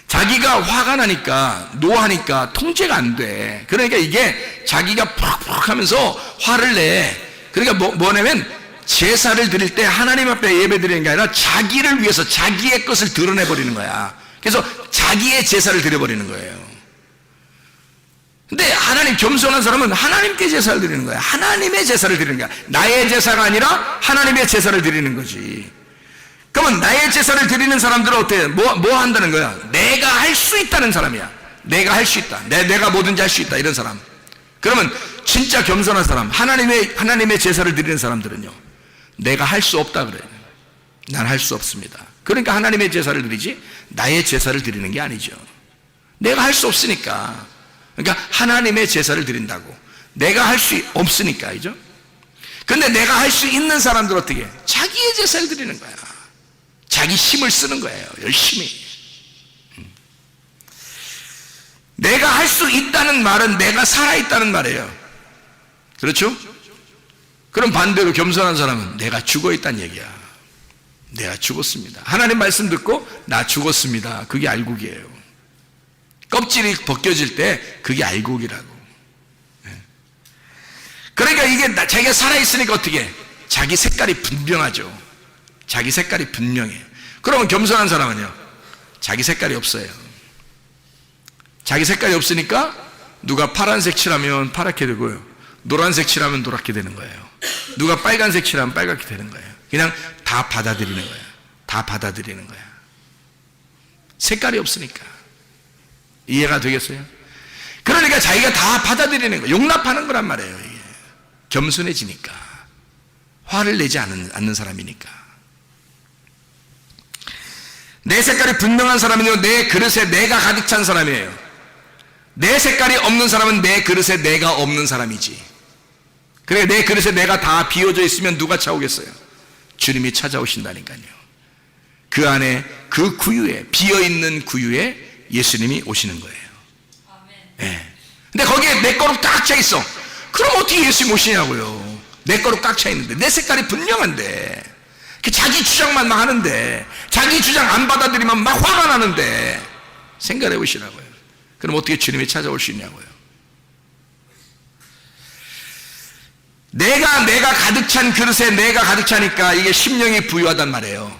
자기가 화가 나니까, 노하니까 통제가 안 돼. 그러니까 이게 자기가 푹푹 하면서 화를 내. 그러니까 뭐냐면, 제사를 드릴 때 하나님 앞에 예배 드리는 게 아니라 자기를 위해서 자기의 것을 드러내버리는 거야. 그래서 자기의 제사를 드려버리는 거예요. 근데 하나님 겸손한 사람은 하나님께 제사를 드리는 거야. 하나님의 제사를 드리는 거야. 나의 제사가 아니라 하나님의 제사를 드리는 거지. 그러면 나의 제사를 드리는 사람들은 어때요? 뭐 한다는 거야? 내가 할 수 있다는 사람이야. 내가 할 수 있다. 내가 뭐든지 할 수 있다. 이런 사람. 그러면 진짜 겸손한 사람, 하나님의 제사를 드리는 사람들은요, 내가 할 수 없다 그래요. 난 할 수 없습니다. 그러니까 하나님의 제사를 드리지 나의 제사를 드리는 게 아니죠. 내가 할 수 없으니까. 그러니까 하나님의 제사를 드린다고. 내가 할 수 없으니까이죠. 근데 내가 할 수 있는 사람들 어떻게 해? 자기의 제사를 드리는 거야. 자기 힘을 쓰는 거예요. 열심히. 내가 할 수 있다는 말은 내가 살아있다는 말이에요. 그렇죠? 그럼 반대로 겸손한 사람은 내가 죽어있다는 얘기야. 내가 죽었습니다. 하나님 말씀 듣고 나 죽었습니다. 그게 알곡이에요. 껍질이 벗겨질 때 그게 알곡이라고. 그러니까 이게 자기가 살아있으니까 어떻게 해? 자기 색깔이 분명하죠. 자기 색깔이 분명해. 그러면 겸손한 사람은요, 자기 색깔이 없어요. 자기 색깔이 없으니까 누가 파란색 칠하면 파랗게 되고요, 노란색 칠하면 노랗게 되는 거예요. 누가 빨간색 칠하면 빨갛게 되는 거예요. 그냥 다 받아들이는 거예요. 다 받아들이는 거야. 색깔이 없으니까. 이해가 되겠어요? 그러니까 자기가 다 받아들이는 거예요. 용납하는 거란 말이에요. 이게. 겸손해지니까. 화를 내지 않는 사람이니까. 내 색깔이 분명한 사람은요, 내 그릇에 내가 가득 찬 사람이에요. 내 색깔이 없는 사람은 내 그릇에 내가 없는 사람이지. 그래, 내 그릇에 내가 다 비워져 있으면 누가 차오겠어요? 주님이 찾아오신다니까요. 그 안에, 그 구유에, 비어있는 구유에 예수님이 오시는 거예요. 네. 근데 거기에 내 거로 꽉 차 있어. 그럼 어떻게 예수님 오시냐고요. 내 거로 꽉 차 있는데, 내 색깔이 분명한데, 자기 주장만 막 하는데, 자기 주장 안 받아들이면 막 화가 나는데, 생각해 보시라고요. 그럼 어떻게 주님이 찾아올 수 있냐고요. 내가 가득 찬 그릇에 내가 가득 차니까 이게 심령이 부유하단 말이에요.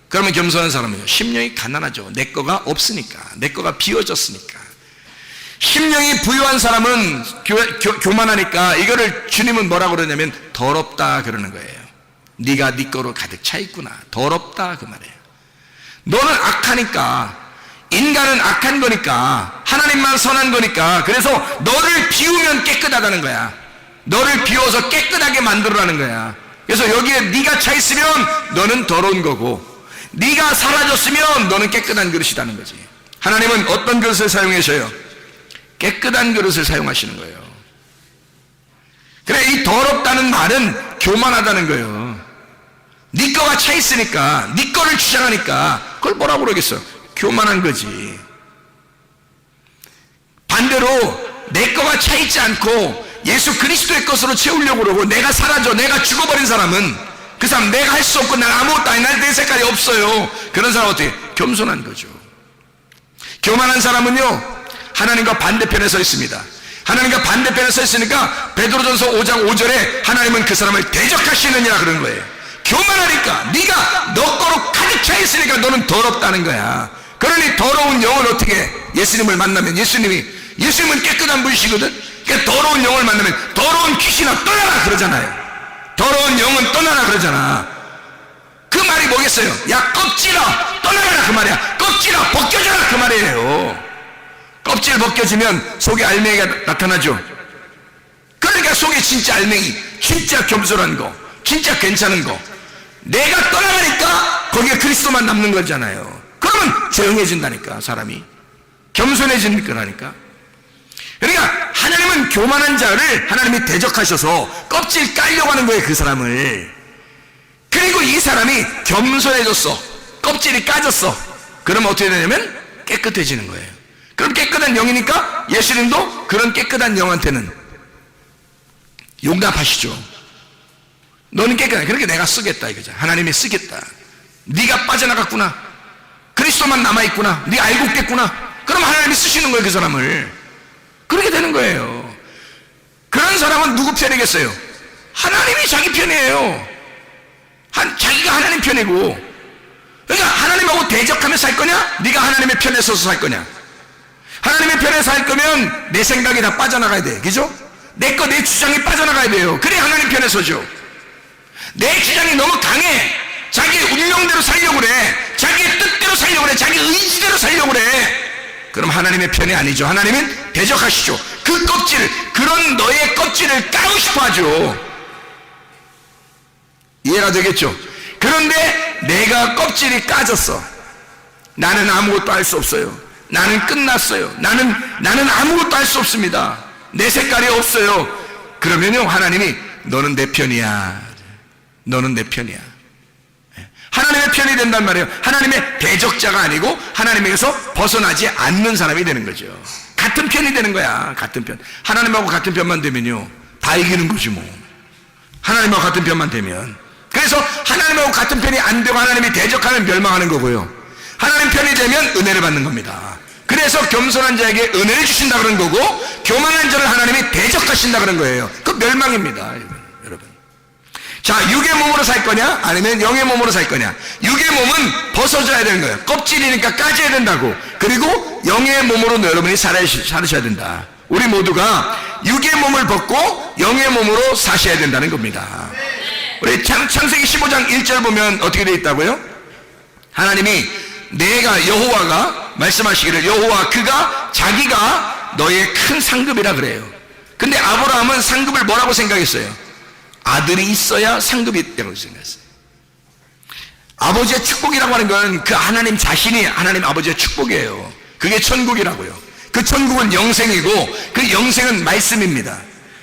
그러면 겸손한 사람은요, 심령이 가난하죠. 내 거가 없으니까, 내 거가 비워졌으니까. 심령이 부유한 사람은 교만하니까 이거를 주님은 뭐라고 그러냐면 더럽다 그러는 거예요. 네가 네 거로 가득 차 있구나. 더럽다 그 말이에요. 너는 악하니까, 인간은 악한 거니까, 하나님만 선한 거니까, 그래서 너를 비우면 깨끗하다는 거야. 너를 비워서 깨끗하게 만들어라는 거야. 그래서 여기에 네가 차 있으면 너는 더러운 거고, 네가 사라졌으면 너는 깨끗한 그릇이라는 거지. 하나님은 어떤 그릇을 사용하셔요? 깨끗한 그릇을 사용하시는 거예요. 그래, 이 더럽다는 말은 교만하다는 거예요. 네 거가 차 있으니까, 네 거를 주장하니까 그걸 뭐라고 그러겠어? 교만한 거지. 반대로 내 거가 차 있지 않고 예수 그리스도의 것으로 채우려고 그러고 내가 사라져, 내가 죽어버린 사람은, 그 사람 내가 할 수 없고 난 아무것도 아니, 난 내 색깔이 없어요. 그런 사람 어떻게? 겸손한 거죠. 교만한 사람은요, 하나님과 반대편에 서 있습니다. 하나님과 반대편에 서 있으니까 베드로전서 5장 5절에 하나님은 그 사람을 대적하시느냐 그런 거예요. 교만하니까, 네가 너 거로 가득 차 있으니까 너는 더럽다는 거야. 그러니 더러운 영은 어떻게 해? 예수님을 만나면 예수님은 깨끗한 분이시거든. 그러니까 더러운 영을 만나면 더러운 귀신아 떠나라 그러잖아요. 더러운 영은 떠나라 그러잖아. 그 말이 뭐겠어요? 야, 껍질아 떠나라 그 말이야. 껍질아 벗겨져라 그 말이에요. 껍질 벗겨지면 속에 알맹이가 나타나죠. 그러니까 속에 진짜 알맹이, 진짜 겸손한 거, 진짜 괜찮은 거, 내가 떠나가니까 거기에 그리스도만 남는 거잖아요. 그러면 조용해진다니까, 사람이 겸손해지는 거라니까. 그러니까 하나님은 교만한 자를 하나님이 대적하셔서 껍질 깔려고 하는 거예요, 그 사람을. 그리고 이 사람이 겸손해졌어, 껍질이 까졌어. 그러면 어떻게 되냐면 깨끗해지는 거예요. 그럼 깨끗한 영이니까 예수님도 그런 깨끗한 영한테는 용납하시죠. 너는 깨끗해. 그렇게 내가 쓰겠다 이거죠. 하나님이 쓰겠다. 네가 빠져나갔구나, 그리스도만 남아있구나, 네 알곡됐구나. 그럼 하나님이 쓰시는 거예요, 그 사람을. 그렇게 되는 거예요. 그런 사람은 누구 편이겠어요? 하나님이 자기 편이에요. 자기가 하나님 편이고. 그러니까 하나님하고 대적하며 살 거냐? 네가 하나님의 편에 서서 살 거냐? 하나님의 편에 살 거면 내 생각이 다 빠져나가야 돼, 그죠? 내 주장이 빠져나가야 돼요. 그래 하나님 편에 서죠. 내 주장이 너무 강해, 자기 운명대로 살려고 그래. 자기 뜻대로 살려고 그래. 자기 의지대로 살려고 그래. 그럼 하나님의 편이 아니죠. 하나님은 대적하시죠. 그 껍질, 그런 너의 껍질을 까고 싶어 하죠. 이해가 되겠죠? 그런데 내가 껍질이 까졌어. 나는 아무것도 할 수 없어요. 나는 끝났어요. 나는 아무것도 할 수 없습니다. 내 색깔이 없어요. 그러면요, 하나님이 너는 내 편이야. 너는 내 편이야. 하나님의 편이 된단 말이에요. 하나님의 대적자가 아니고 하나님에게서 벗어나지 않는 사람이 되는 거죠. 같은 편이 되는 거야. 같은 편. 하나님하고 같은 편만 되면요, 다 이기는 거지 뭐. 하나님하고 같은 편만 되면. 그래서 하나님하고 같은 편이 안 되고 하나님이 대적하면 멸망하는 거고요. 하나님 편이 되면 은혜를 받는 겁니다. 그래서 겸손한 자에게 은혜를 주신다 그런 거고, 교만한 자를 하나님이 대적하신다 그런 거예요. 그 멸망입니다, 여러분. 자, 육의 몸으로 살 거냐 아니면 영의 몸으로 살 거냐. 육의 몸은 벗어져야 되는 거예요. 껍질이니까 까져야 된다고. 그리고 영의 몸으로 여러분이 살으셔야 된다. 우리 모두가 육의 몸을 벗고 영의 몸으로 사셔야 된다는 겁니다. 우리 창세기 15장 1절 보면 어떻게 되어 있다고요? 하나님이 내가 여호와가 말씀하시기를, 여호와 그가 자기가 너의 큰 상급이라 그래요. 근데 아브라함은 상급을 뭐라고 생각했어요? 아들이 있어야 상급이 있다고 생각했어요. 아버지의 축복이라고 하는 건 그 하나님 자신이 하나님 아버지의 축복이에요. 그게 천국이라고요. 그 천국은 영생이고 그 영생은 말씀입니다.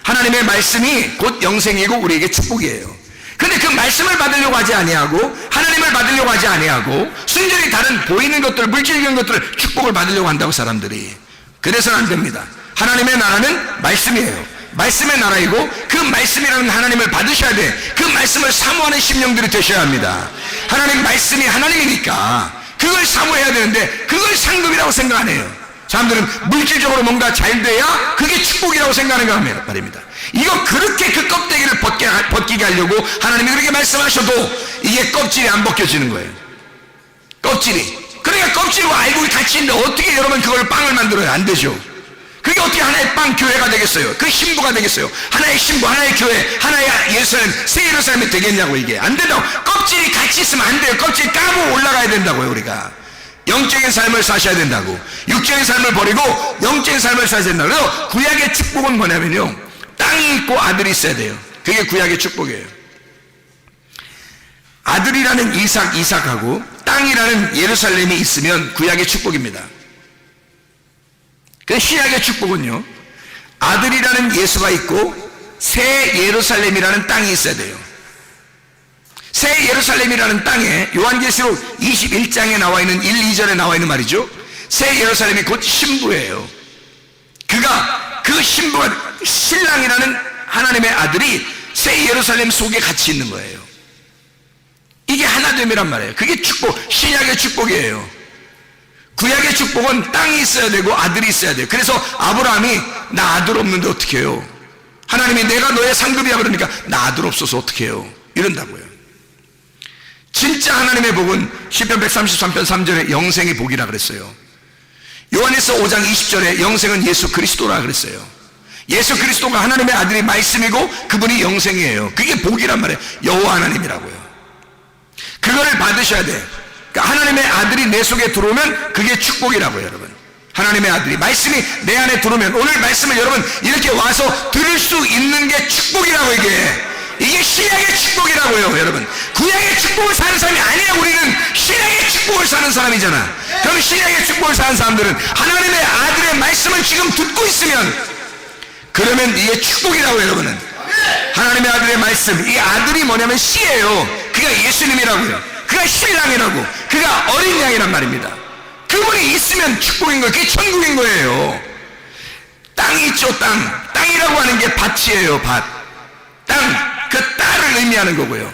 하나님의 말씀이 곧 영생이고 우리에게 축복이에요. 근데 그 말씀을 받으려고 하지 아니하고 하나님을 받으려고 하지 아니하고 순전히 다른 보이는 것들, 물질적인 것들을 축복을 받으려고 한다고 사람들이. 그래서는 안 됩니다. 하나님의 나라는 말씀이에요. 말씀의 나라이고 그 말씀이라는 하나님을 받으셔야 돼. 그 말씀을 사모하는 심령들이 되셔야 합니다. 하나님 말씀이 하나님이니까 그걸 사모해야 되는데 그걸 상급이라고 생각 안 해요. 사람들은 물질적으로 뭔가 잘 돼야 그게 축복이라고 생각하는 거 말입니다. 이거 그렇게 그 껍데기를 벗기게 하려고 하나님이 그렇게 말씀하셔도 이게 껍질이 안 벗겨지는 거예요. 껍질이. 그러니까 껍질과 알곡이 같이 있는데 어떻게 여러분 그걸 빵을 만들어요? 안 되죠. 그게 어떻게 하나의 빵 교회가 되겠어요? 그 신부가 되겠어요? 하나의 신부, 하나의 교회, 하나의 예루살렘, 새 예루살렘이 되겠냐고. 이게 안 된다고. 껍질이 같이 있으면 안 돼요. 껍질 까고 올라가야 된다고요. 우리가 영적인 삶을 사셔야 된다고. 육적인 삶을 버리고 영적인 삶을 사셔야 된다고. 그래서 구약의 축복은 뭐냐면요, 땅이 있고 아들이 있어야 돼요. 그게 구약의 축복이에요. 아들이라는 이삭하고 땅이라는 예루살렘이 있으면 구약의 축복입니다. 그 신약의 축복은요, 아들이라는 예수가 있고 새 예루살렘이라는 땅이 있어야 돼요. 새 예루살렘이라는 땅에 요한계시록 21장에 나와 있는 1, 2절에 나와 있는 말이죠. 새 예루살렘이 곧 신부예요. 그 신부가 신랑이라는 하나님의 아들이 새 예루살렘 속에 같이 있는 거예요. 이게 하나됨이란 말이에요. 그게 축복, 신약의 축복이에요. 구약의 축복은 땅이 있어야 되고 아들이 있어야 돼요. 그래서 아브라함이 나 아들 없는데 어떻게 해요? 하나님이 내가 너의 상급이야 그러니까 나 아들 없어서 어떻게 해요? 이런다고요. 진짜 하나님의 복은 시편 133편 3절에 영생의 복이라 그랬어요. 요한에서 5장 20절에 영생은 예수 그리스도라 그랬어요. 예수 그리스도가 하나님의 아들이 말씀이고 그분이 영생이에요. 그게 복이란 말이에요. 여호와 하나님이라고요. 그거를 받으셔야 돼. 그러니까 하나님의 아들이 내 속에 들어오면 그게 축복이라고요, 여러분. 하나님의 아들이 말씀이 내 안에 들어오면, 오늘 말씀을 여러분 이렇게 와서 들을 수 있는 게 축복이라고. 이게 신약의 축복이라고요, 여러분. 구약의 축복을 사는 사람이 아니야. 우리는 신약의 축복을 사는 사람이잖아. 그럼 신약의 축복을 사는 사람들은 하나님의 아들의 말씀을 지금 듣고 있으면, 그러면 이게 축복이라고요, 여러분은. 하나님의 아들의 말씀, 이 아들이 뭐냐면 씨예요. 그가 예수님이라고요. 그가 신랑이라고. 그가 어린 양이란 말입니다. 그분이 있으면 축복인 거예요. 그게 천국인 거예요. 땅이 있죠, 땅. 땅이라고 하는 게 밭이에요, 밭. 땅. 그 딸을 의미하는 거고요.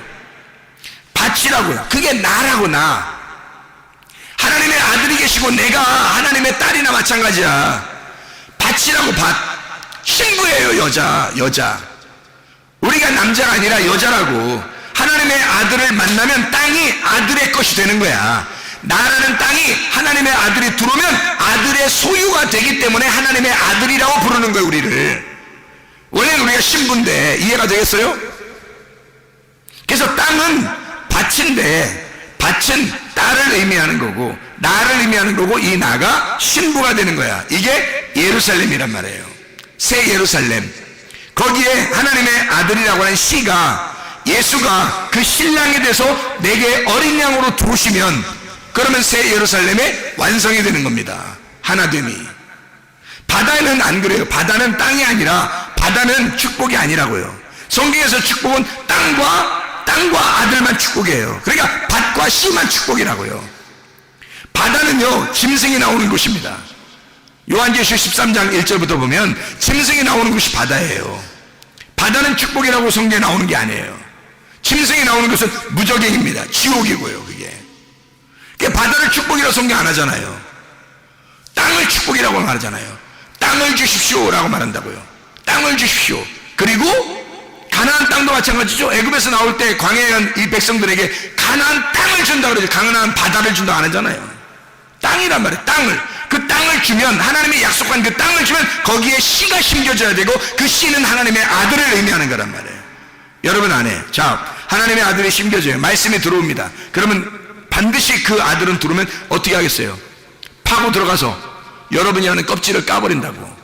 밭이라고요. 그게 나라고, 나. 하나님의 아들이 계시고 내가 하나님의 딸이나 마찬가지야. 밭이라고, 밭. 신부예요, 여자. 우리가 남자가 아니라 여자라고. 하나님의 아들을 만나면 땅이 아들의 것이 되는 거야. 나라는 땅이 하나님의 아들이 들어오면 아들의 소유가 되기 때문에 하나님의 아들이라고 부르는 거예요, 우리를. 원래는 우리가 신부인데, 이해가 되겠어요? 그래서 땅은 밭은 딸을 의미하는 거고 나를 의미하는 거고 이 나가 신부가 되는 거야. 이게 예루살렘이란 말이에요. 새 예루살렘. 거기에 하나님의 아들이라고 하는 씨가 예수가 그 신랑이 돼서 내게 어린 양으로 들어오시면 그러면 새 예루살렘의 완성이 되는 겁니다. 하나됨이. 바다는 안 그래요. 바다는 땅이 아니라 바다는 축복이 아니라고요. 성경에서 축복은 땅과 아들만 축복이에요. 그러니까 밭과 씨만 축복이라고요. 바다는요 짐승이 나오는 곳입니다. 요한계시록 13장 1절부터 보면 짐승이 나오는 곳이 바다예요. 바다는 축복이라고 성경에 나오는 게 아니에요. 짐승이 나오는 것은 무적행입니다. 지옥이고요. 그게 그러니까 바다를 축복이라고 성경 안 하잖아요. 땅을 축복이라고 말하잖아요. 땅을 주십시오라고 말한다고요. 땅을 주십시오. 그리고 가나안 땅도 마찬가지죠. 애굽에서 나올 때 광야에 간 이 백성들에게 가나안 땅을 준다 그러죠. 가나안 바다를 준다 안 하잖아요. 땅이란 말이에요. 땅을. 그 땅을 주면 하나님이 약속한 그 땅을 주면 거기에 씨가 심겨져야 되고 그 씨는 하나님의 아들을 의미하는 거란 말이에요. 여러분 안에 자 하나님의 아들이 심겨져요. 말씀이 들어옵니다. 그러면 반드시 그 아들은 들어오면 어떻게 하겠어요? 파고 들어가서 여러분이 하는 껍질을 까버린다고.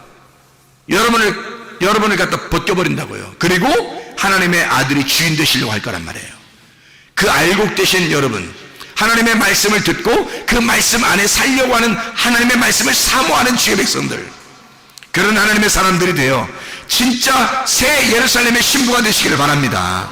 여러분을 갖다 벗겨버린다고요. 그리고 하나님의 아들이 주인 되시려고 할 거란 말이에요. 그 알곡 되신 여러분, 하나님의 말씀을 듣고 그 말씀 안에 살려고 하는 하나님의 말씀을 사모하는 주의 백성들, 그런 하나님의 사람들이 되어 진짜 새 예루살렘의 신부가 되시기를 바랍니다.